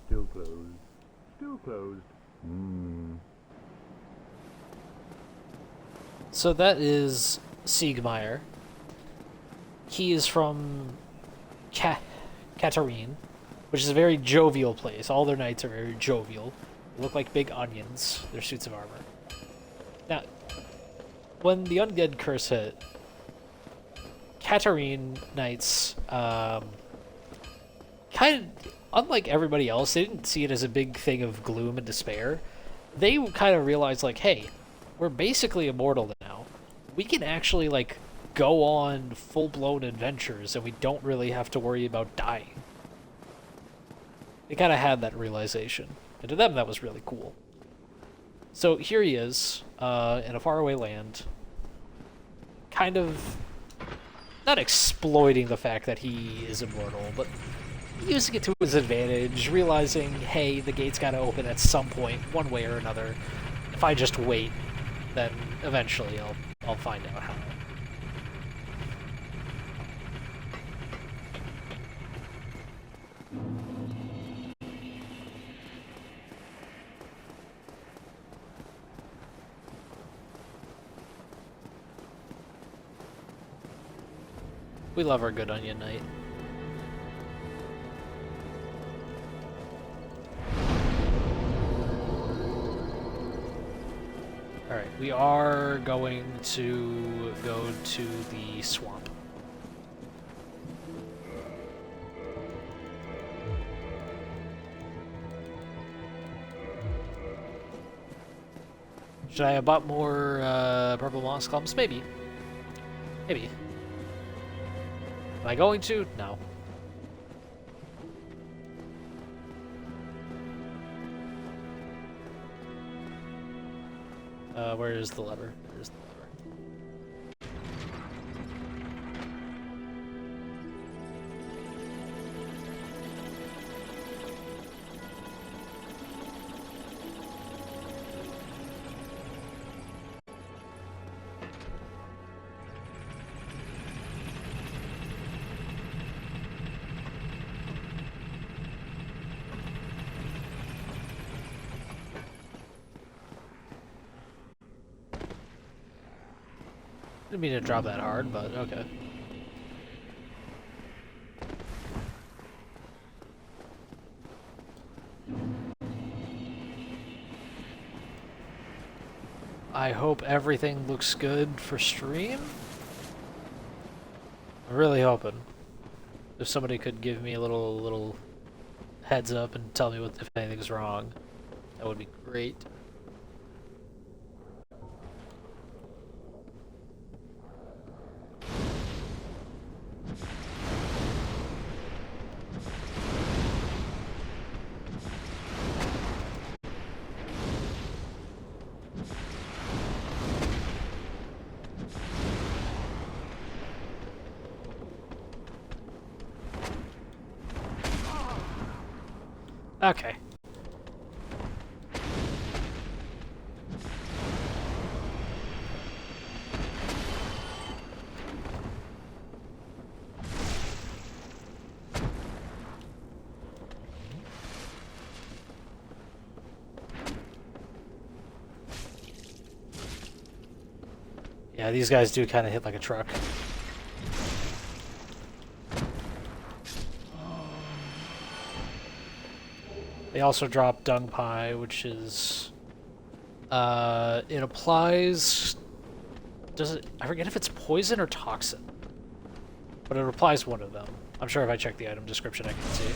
S2: Still closed. Still closed.
S1: So that is Siegmeyer. He is from Katarine, which is a very jovial place. All their knights are very jovial. They look like big onions, their suits of armor. Now, when the undead curse hit, Katarine knights, kind of, unlike everybody else, they didn't see it as a big thing of gloom and despair. They kind of realized, like, hey, we're basically immortal now. We can actually, like, go on full-blown adventures, and we don't really have to worry about dying. They kind of had that realization, and to them that was really cool. So here he is, in a faraway land, kind of not exploiting the fact that he is immortal, but using it to his advantage, realizing, hey, the gate's gotta open at some point, one way or another. If I just wait, then eventually I'll find out how. We love our good onion knight. Alright, we are going to go to the swamp. Should I have bought more purple moss clumps? Maybe. Maybe. Am I going to? No. Where is the lever? There's the lever. Didn't mean to drop that hard, but okay. I hope everything looks good for stream. I'm really hoping. If somebody could give me a little heads up and tell me if anything's wrong, that would be great. Okay. Yeah, these guys do kind of hit like a truck. They also drop Dung Pie, which is... it applies... Does it... I forget if it's poison or toxin. But it applies one of them. I'm sure if I check the item description I can see.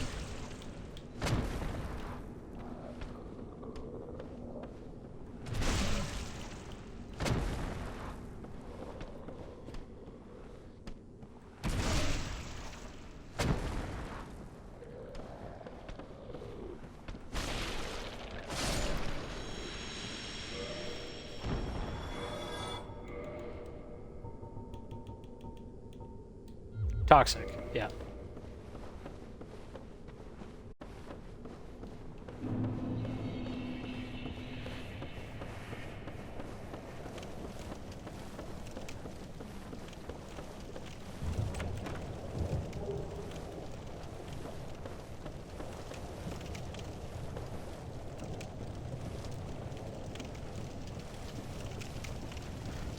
S1: Toxic, yeah.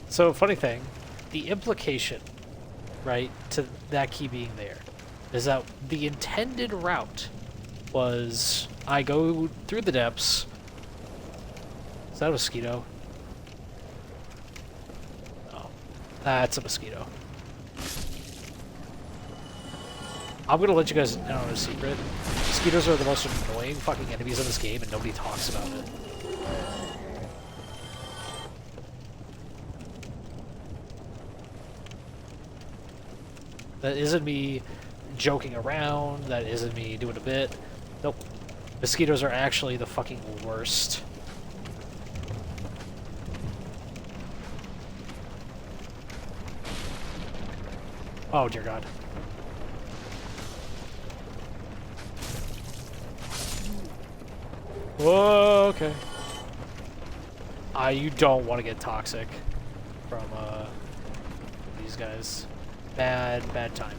S1: So, funny thing, the implication, right, to that key being there, is that the intended route was I go through the depths. Is that a mosquito? Oh, that's a mosquito. I'm gonna let you guys know a secret. Mosquitoes are the most annoying fucking enemies in this game, and nobody talks about it. That isn't me joking around, that isn't me doing a bit. Nope. Mosquitoes are actually the fucking worst. Oh, dear God. Whoa, okay. You don't want to get toxic from these guys. Bad time.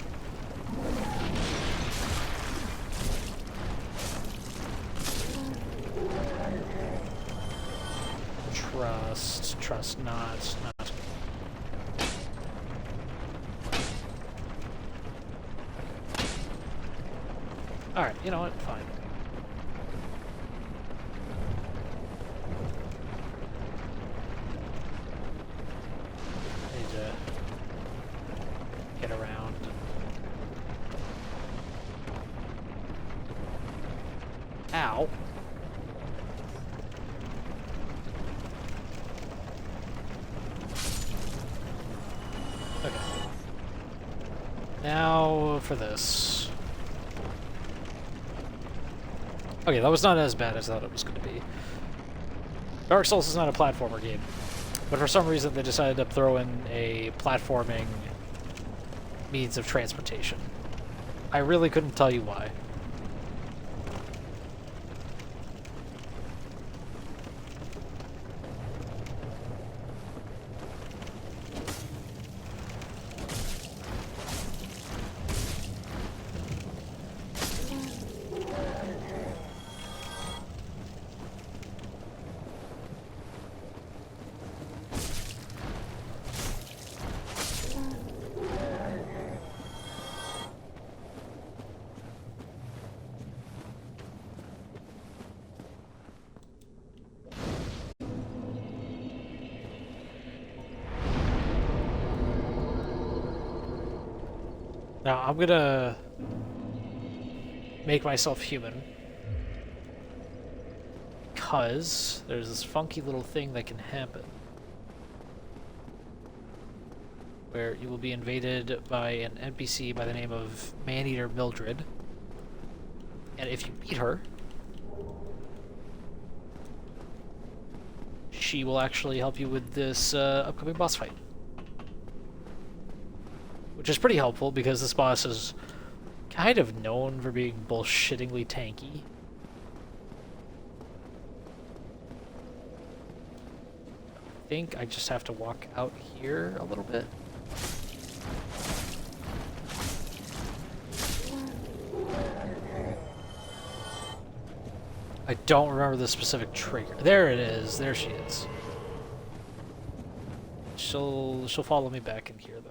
S1: Trust not. Alright, you know what? Fine. Need to get around. Ow. Okay. Now for this. Okay, that was not as bad as I thought it was going to be. Dark Souls is not a platformer game, but for some reason they decided to throw in a platforming means of transportation. I really couldn't tell you why. Now, I'm gonna make myself human, because there's this funky little thing that can happen, where you will be invaded by an NPC by the name of Maneater Mildred, and if you beat her, she will actually help you with this upcoming boss fight. Which is pretty helpful because this boss is kind of known for being bullshittingly tanky. I think I just have to walk out here a little bit. I don't remember the specific trigger. There it is. There she is. She'll follow me back in here though.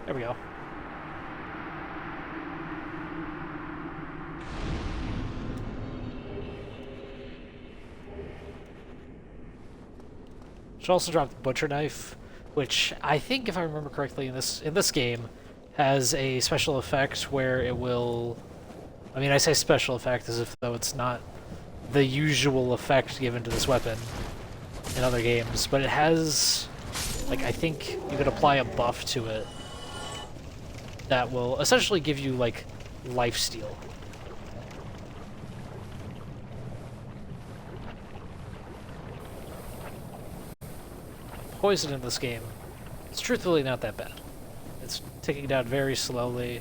S1: There we go. Should also drop the butcher knife, which I think, if I remember correctly, in this game, has a special effect where it will. I mean, I say special effect as if though it's not the usual effect given to this weapon in other games, but it has, like, I think you could apply a buff to it that will essentially give you, like, lifesteal. Poison in this game, it's truthfully not that bad. It's ticking down very slowly.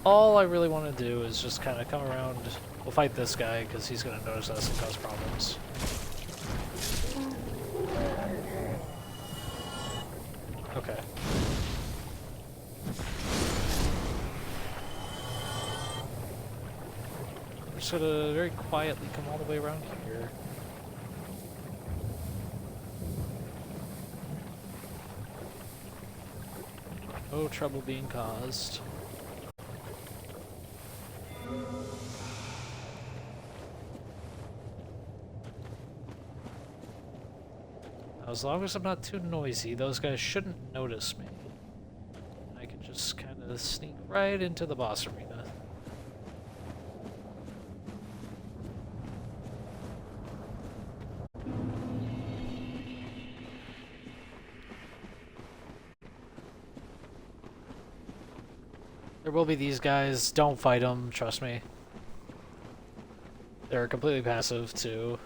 S1: All I really want to do is just kind of come around. We'll fight this guy because he's going to notice us and cause problems. Okay. We're just gonna very quietly come all the way around here. No trouble being caused. As long as I'm not too noisy, those guys shouldn't notice me. I can just kind of sneak right into the boss arena. There will be these guys. Don't fight them, trust me. They're completely passive, too.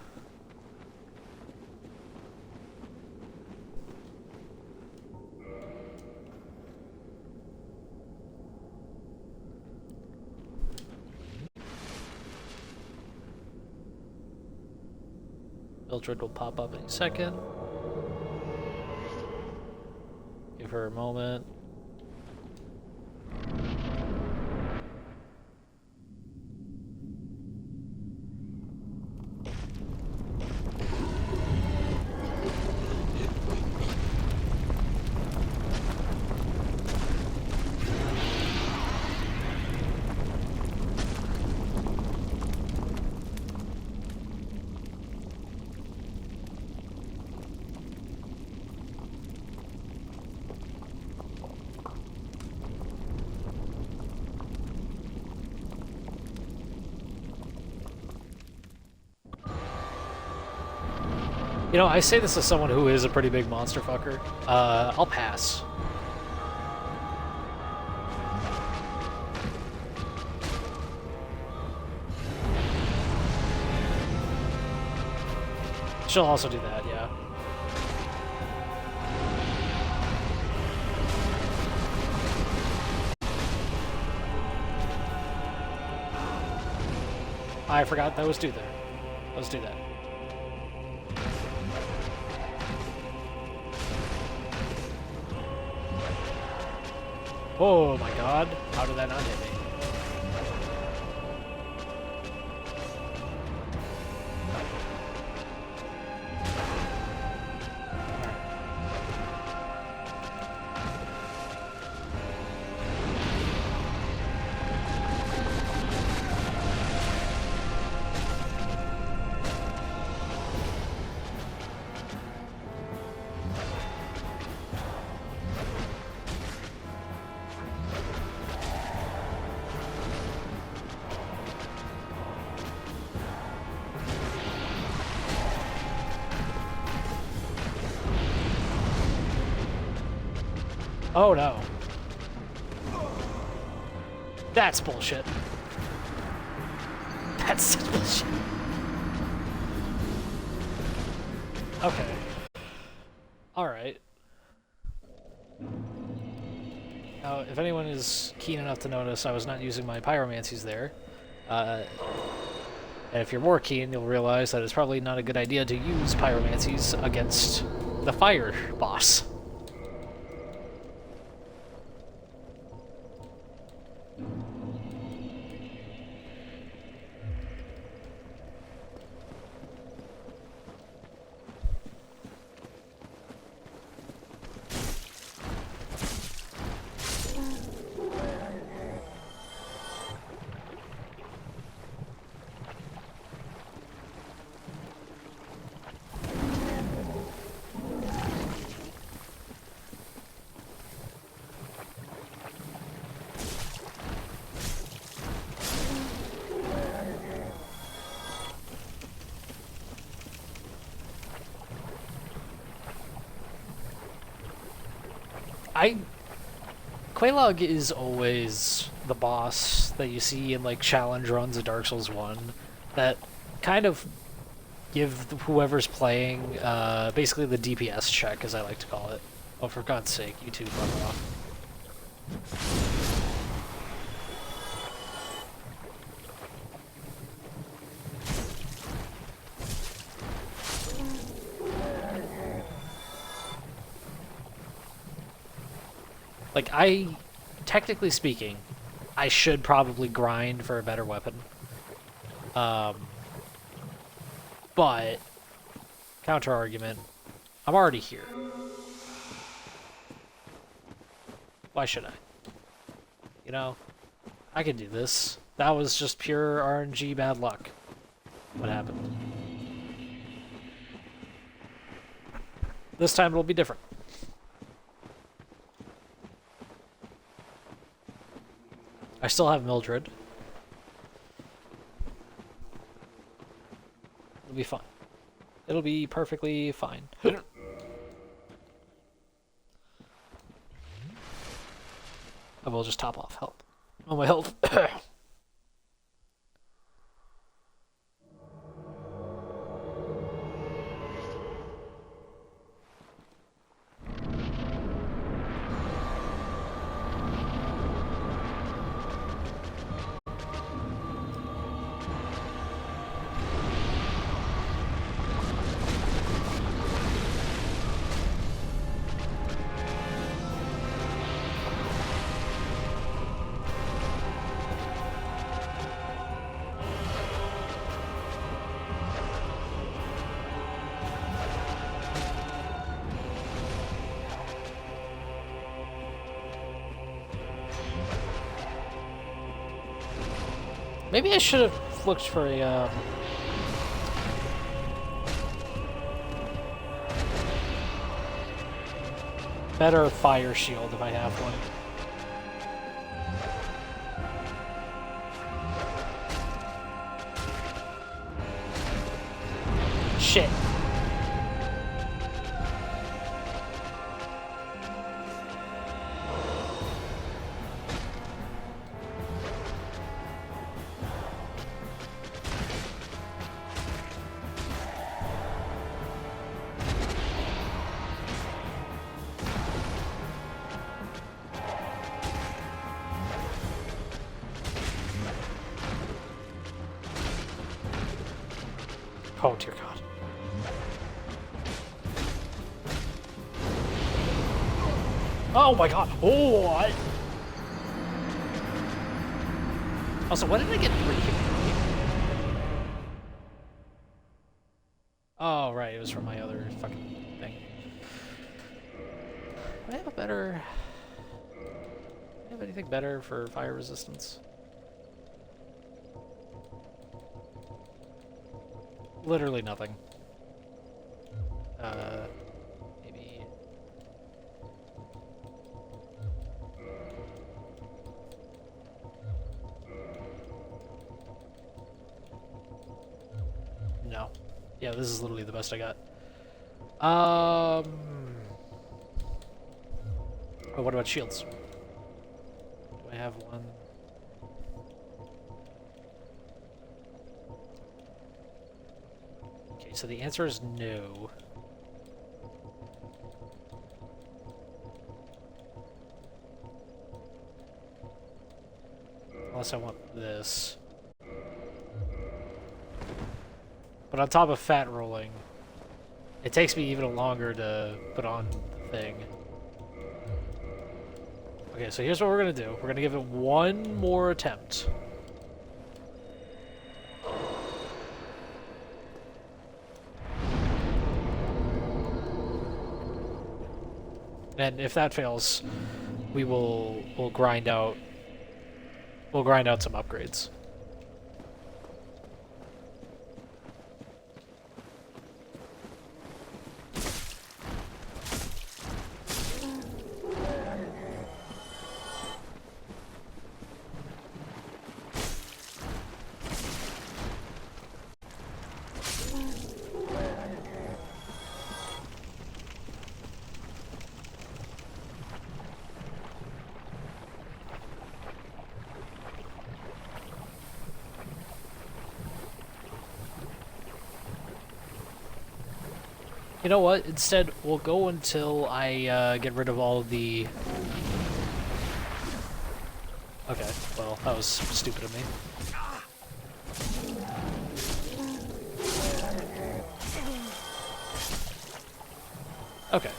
S1: Mildred will pop up any second. Give her a moment. You know, I say this as someone who is a pretty big monster fucker. I'll pass. She'll also do that, yeah. I forgot those do that. Let's do that. Oh my god, how did that not hit me? Oh no. That's bullshit. That's such bullshit. Okay. Alright. Now, if anyone is keen enough to notice, I was not using my pyromancies there. And if you're more keen, you'll realize that it's probably not a good idea to use pyromancies against the fire boss. Quelaag is always the boss that you see in like challenge runs of Dark Souls 1 that kind of give whoever's playing basically the DPS check, as I like to call it. Oh, for God's sake, you two fuck off. Like, technically speaking, I should probably grind for a better weapon. But, counter-argument, I'm already here. Why should I? You know, I can do this. That was just pure RNG bad luck. What happened? This time it'll be different. I still have Mildred. It'll be fine. It'll be perfectly fine. I will just top off health. Oh, my health. Maybe I should have looked for a, better fire shield if I have one. Shit. Oh, dear God. Oh, my God. Oh, what? Also, why did I get 3 hit? Oh, right. It was from my other fucking thing. Do I have a better... Do I have anything better for fire resistance? Literally nothing. Maybe... No. Yeah, this is literally the best I got. Oh, what about shields? Do I have one? Okay, so the answer is no. Unless I want this. But on top of fat rolling, it takes me even longer to put on the thing. Okay, so here's what we're gonna do. We're gonna give it one more attempt. And if that fails, we'll grind out some upgrades. You know what? Instead, we'll go until I get rid of all of the... Okay, well, that was stupid of me. Okay.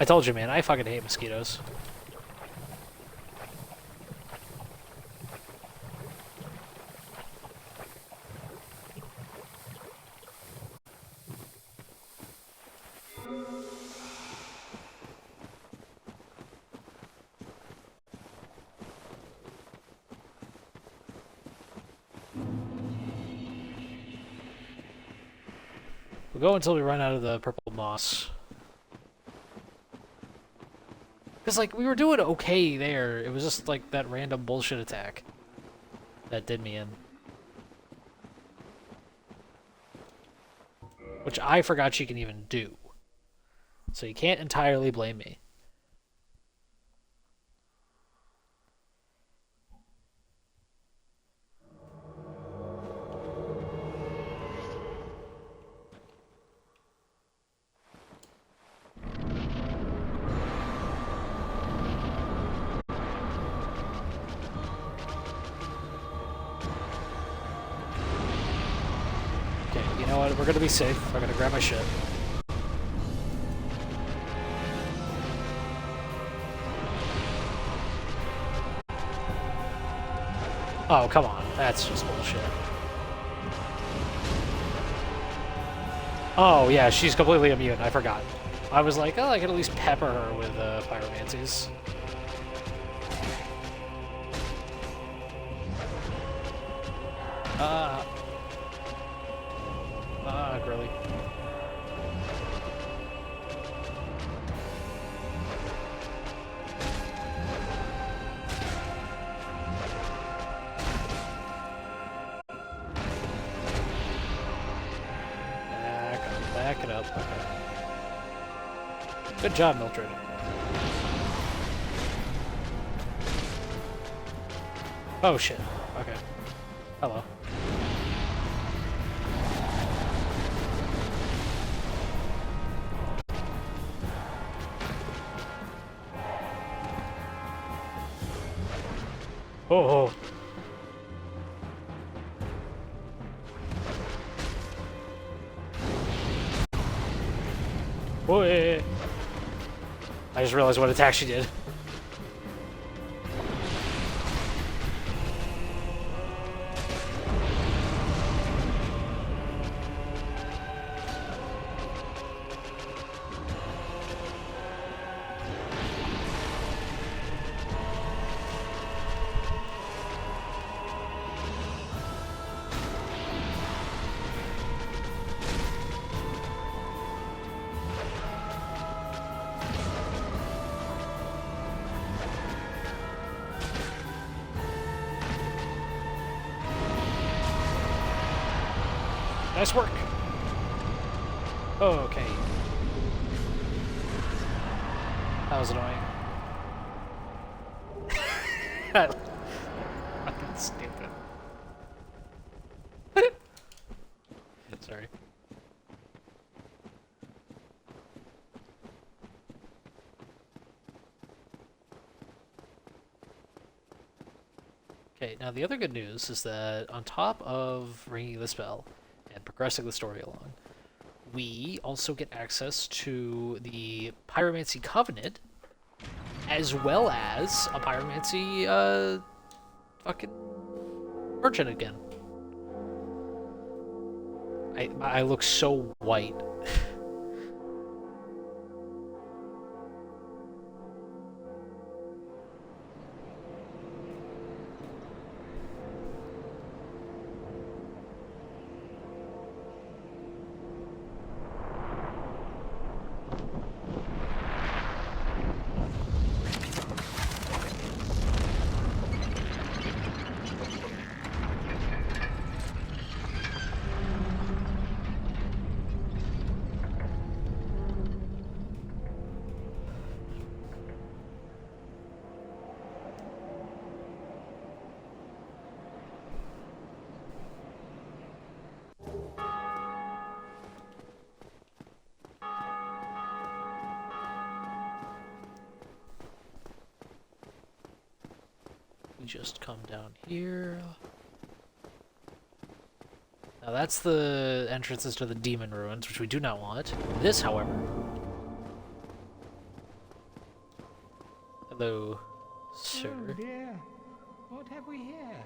S1: I told you, man, I fucking hate mosquitoes. We'll go until we run out of the purple moss. Because, like, we were doing okay there. It was just, like, that random bullshit attack that did me in. Which I forgot she can even do. So you can't entirely blame me. Okay, you know what? We're gonna be safe. I'm gonna grab my shit. Oh, come on. That's just bullshit. Oh, yeah, she's completely immune. I forgot. I was like, oh, I could at least pepper her with pyromancies. Grilly. Back it up. Okay. Good job, Mildred. Oh shit. Okay. Hello. Oh. Boy. I just realized what attack she did. Nice work. Oh, okay. That was annoying. Fucking stupid. Sorry. Okay, now the other good news is that on top of ringing the spell and progressing the story along, we also get access to the Pyromancy Covenant, as well as a Pyromancy, fucking merchant again. I look so white. Just come down here. Now that's the entrances to the demon ruins, which we do not want. This, however. Hello, sir.
S8: Oh dear, what have we here?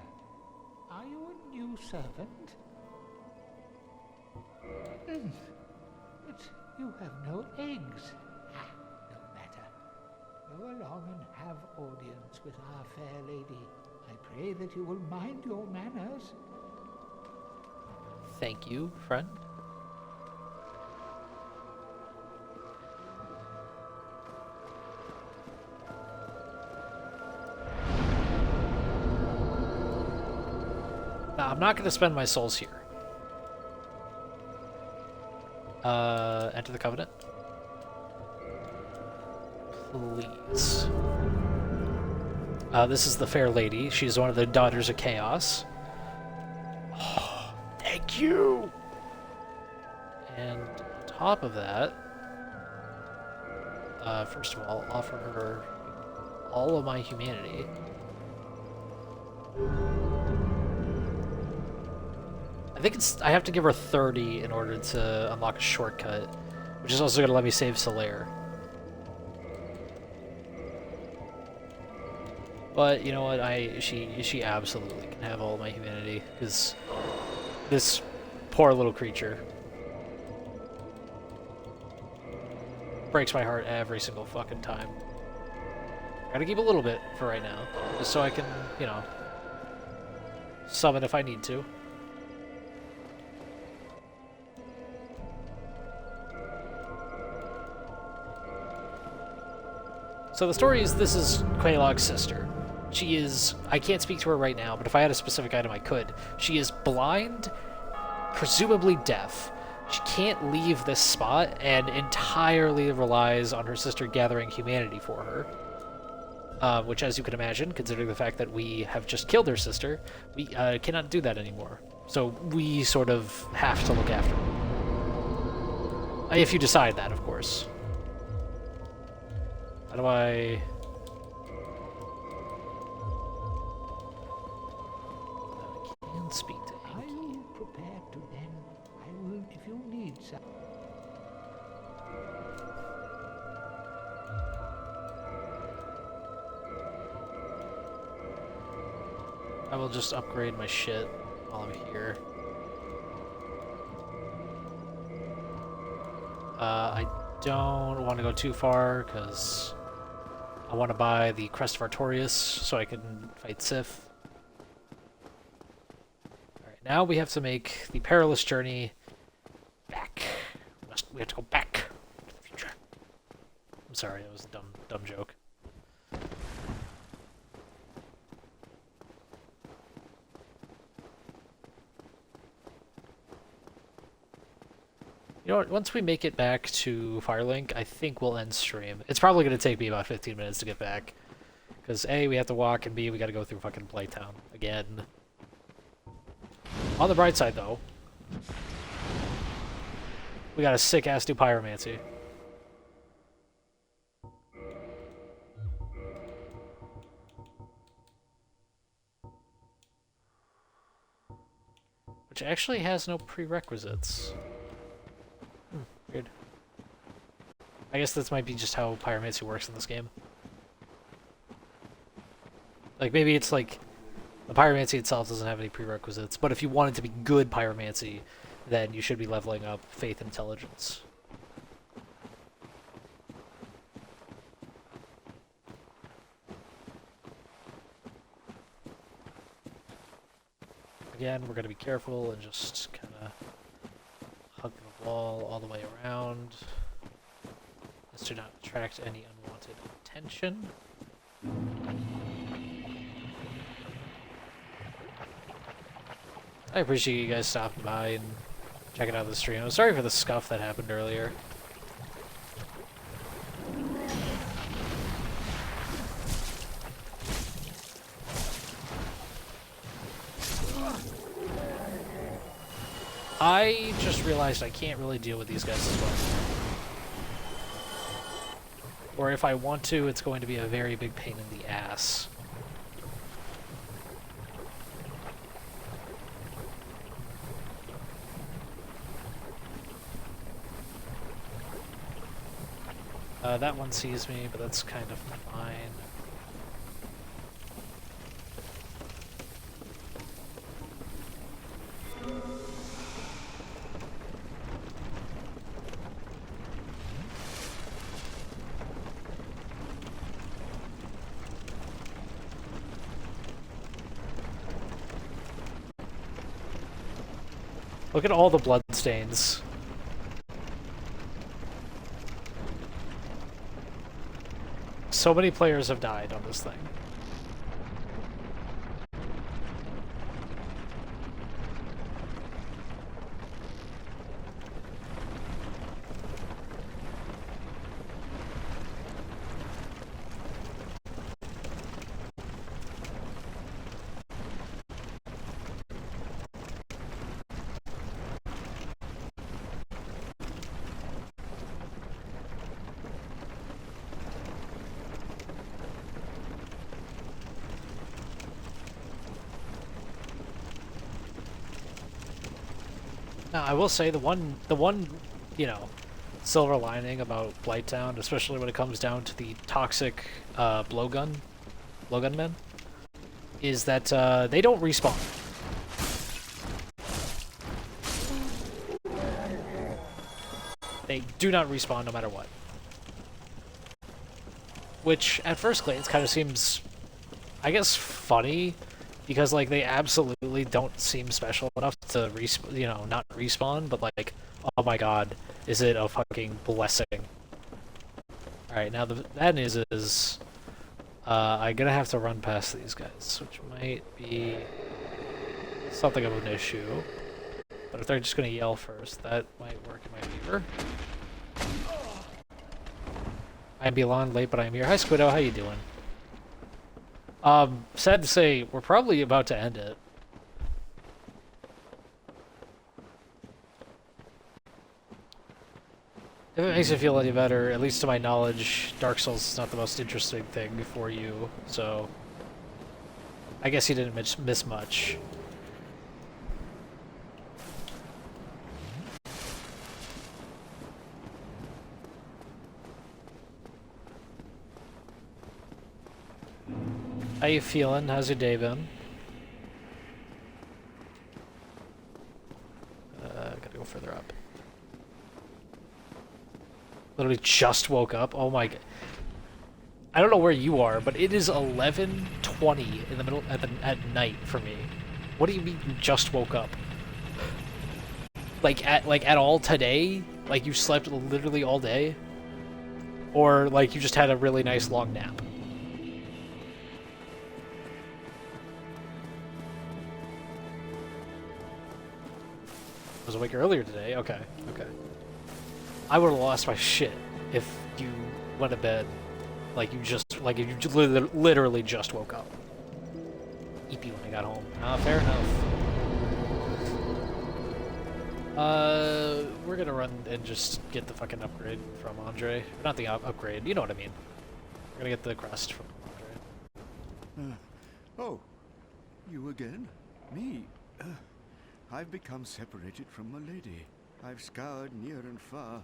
S8: Are you a new servant? But you have no eggs. Ah, no matter. Go along and have audience with our fair lady. I pray that you will mind your manners.
S1: Thank you, friend. I'm not going to spend my souls here. Enter the Covenant. Please. This is the Fair Lady. She's one of the Daughters of Chaos. Oh, thank you! And on top of that, first of all, offer her all of my humanity. I think I have to give her 30 in order to unlock a shortcut, which is also going to let me save Solaire. But you know what? She absolutely can have all of my humanity, because this poor little creature breaks my heart every single fucking time. Gotta keep a little bit for right now, just so I can, you know, summon if I need to. So the story is, this is Quelaag's sister. She is, I can't speak to her right now, but if I had a specific item I could. She is blind, presumably deaf. She can't leave this spot and entirely relies on her sister gathering humanity for her. Which, as you can imagine, considering the fact that we have just killed her sister, we cannot do that anymore. So we sort of have to look after her. If you decide that, of course. How do I... I can speak to
S8: Are you prepared to then? I will, if you need some.
S1: I will just upgrade my shit while I'm here. I don't want to go too far, because I want to buy the Crest of Artorias so I can fight Sif. Alright, now we have to make the perilous journey back. We have to go back to the future. I'm sorry, that was a dumb joke. You know what, once we make it back to Firelink, I think we'll end stream. It's probably going to take me about 15 minutes to get back. Because A, we have to walk, and B, we got to go through fucking Blighttown again. On the bright side, though, we got a sick-ass new pyromancy. Which actually has no prerequisites. Weird. I guess this might be just how pyromancy works in this game. Like, maybe it's like the pyromancy itself doesn't have any prerequisites, but if you want it to be good pyromancy, then you should be leveling up faith and intelligence. Again, we're going to be careful and just kind of hug the wall all the way around. This do not attract any unwanted attention. I appreciate you guys stopping by and checking out the stream. I'm sorry for the scuff that happened earlier. I just realized I can't really deal with these guys as well. Or if I want to, it's going to be a very big pain in the ass. That one sees me, but that's kind of fine. Look at all the blood stains. So many players have died on this thing. Now, I will say the one, you know, silver lining about Blighttown, especially when it comes down to the toxic blowgun men, is that they don't respawn. They do not respawn no matter what. Which, at first glance, kind of seems, I guess, funny, because, like, they absolutely don't seem special enough to, not respawn, but, like, oh my god, is it a fucking blessing. Alright, now the bad news is, I'm gonna have to run past these guys, which might be something of an issue. But if they're just gonna yell first, that might work in my favor. I'm beyond late, but I'm here. Hi, Squiddo, how you doing? Sad to say, we're probably about to end it. If it makes you feel any better, at least to my knowledge, Dark Souls is not the most interesting thing for you, so I guess you didn't miss much. How you feeling? How's your day been? Gotta go further up. Literally just woke up. Oh my god. I don't know where you are, but it is 11:20 in the middle at night for me. What do you mean you just woke up? Like at all today? Like you slept literally all day? Or like you just had a really nice long nap? I was awake earlier today. Okay, okay. I would have lost my shit if you went to bed like you literally just woke up. EP when I got home. Fair enough. We're gonna run and just get the fucking upgrade from Andre. Not the upgrade, you know what I mean. We're gonna get the crest from Andre.
S5: Oh, you again? Me? I've become separated from my lady. I've scoured near and far,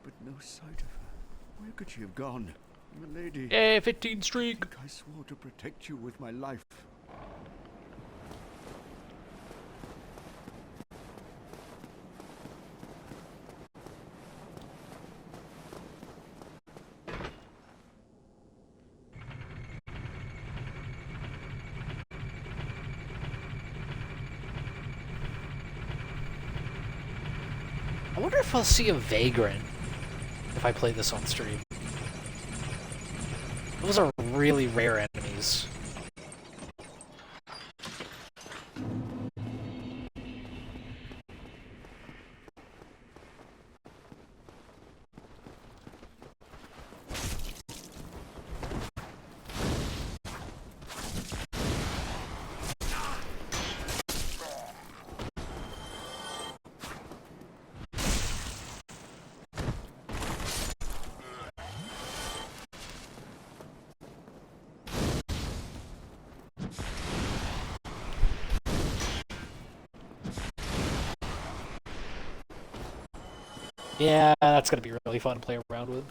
S5: but no sight of her. Where could she have gone? My lady.
S1: Hey, 15 streak!
S5: I swore to protect you with my life.
S1: I wonder if I'll see a Vagrant if I play this on stream. Those are really rare enemies. Yeah, that's gonna be really fun to play around with.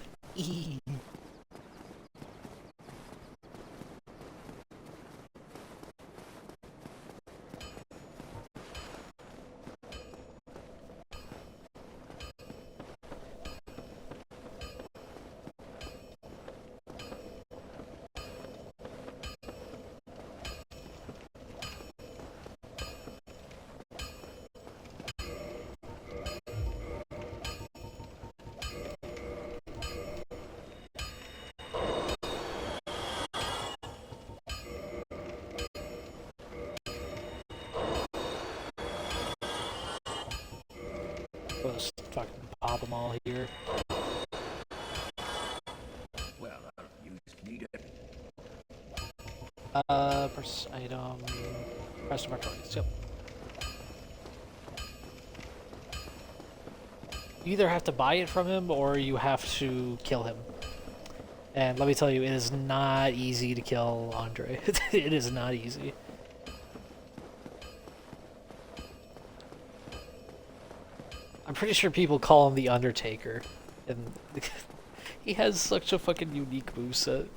S1: Let's fucking pop them all here.
S4: Well, you just need it.
S1: Press item. Press of our targets, yep. You either have to buy it from him or you have to kill him. And let me tell you, it is not easy to kill Andre. It is not easy. I'm pretty sure people call him the Undertaker, and he has such a fucking unique moveset.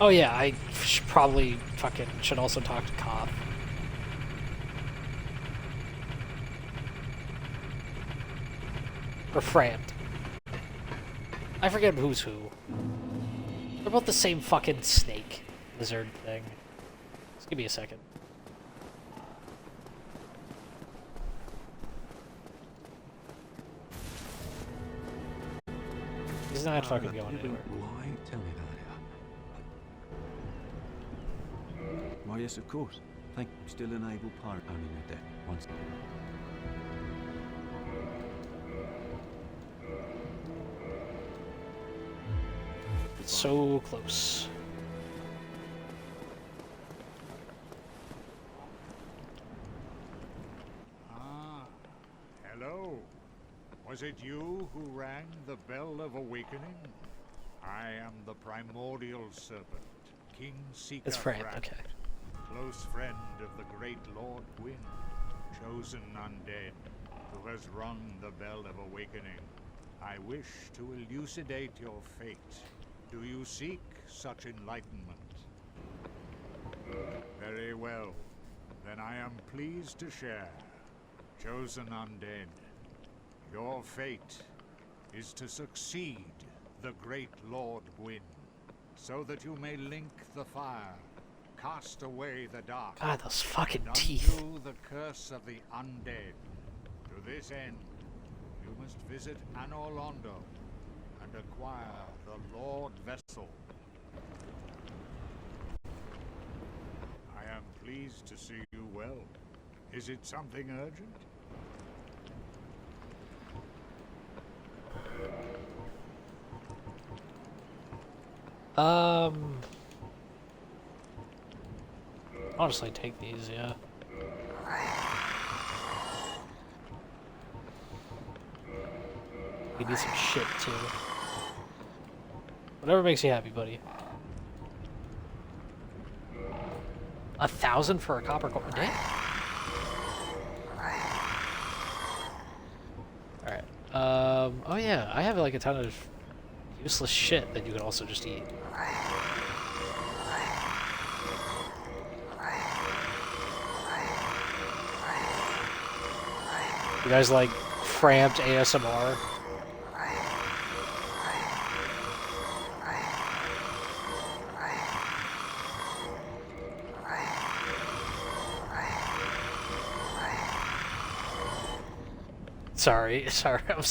S1: Oh yeah, I probably fucking should also talk to Koth. Or Framped. I forget who's who. They're both the same fucking snake lizard thing. Just give me a second. He's not fucking going anywhere.
S5: Why? Tell me about it. Why, yes, of course. Thank you. Still an able pirate owning a deck. Once.
S1: So close.
S9: Ah, hello. Was it you who rang the bell of awakening? I am the primordial serpent, King Seeker
S1: It's Fran,
S9: Brand,
S1: okay.
S9: close friend of the great Lord Gwyn, chosen undead, who has rung the bell of awakening. I wish to elucidate your fate. Do you seek such enlightenment? Very well. Then I am pleased to share. Chosen undead, your fate is to succeed the great Lord Gwyn, so that you may link the fire, cast away the dark,
S1: God, those fucking
S9: and
S1: teeth.
S9: undo the curse of the undead. To this end, you must visit Anor Londo and acquire the Lord Vessel. I am pleased to see you well. Is it something urgent?
S1: Honestly, take these, yeah. We need some shit, too. Whatever makes you happy, buddy. 1,000 for a copper coin? Damn. Alright. Oh yeah, I have like a ton of useless shit that you can also just eat. You guys like cramped ASMR? Sorry, I'm sorry. I'm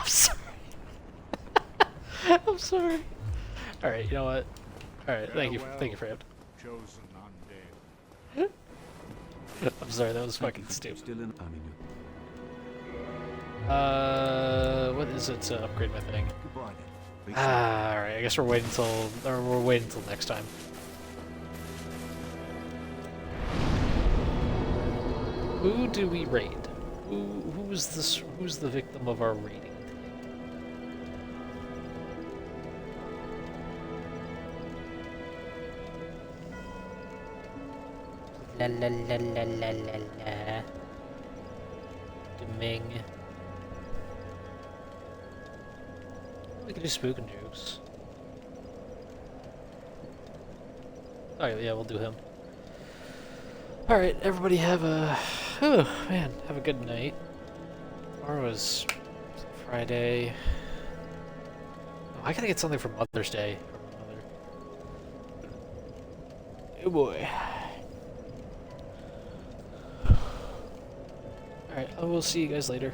S1: sorry. I'm sorry. Alright, you know what? Alright, thank you, Fran.
S9: Chosen undead.
S1: I'm sorry, that was fucking stupid.
S5: Still an
S1: What is it to upgrade my thing?
S5: Goodbye then.
S1: Alright, I guess we're waiting until next time. Who do we raid? Who's the victim of our raiding? La la la la la la la. Deming. We can do spooking jokes. Alright, yeah, we'll do him. Alright, everybody have a... Oh, man, have a good night. Tomorrow is Friday. Oh, I gotta get something for Mother's Day. From Mother. Oh boy. Alright, I will see you guys later.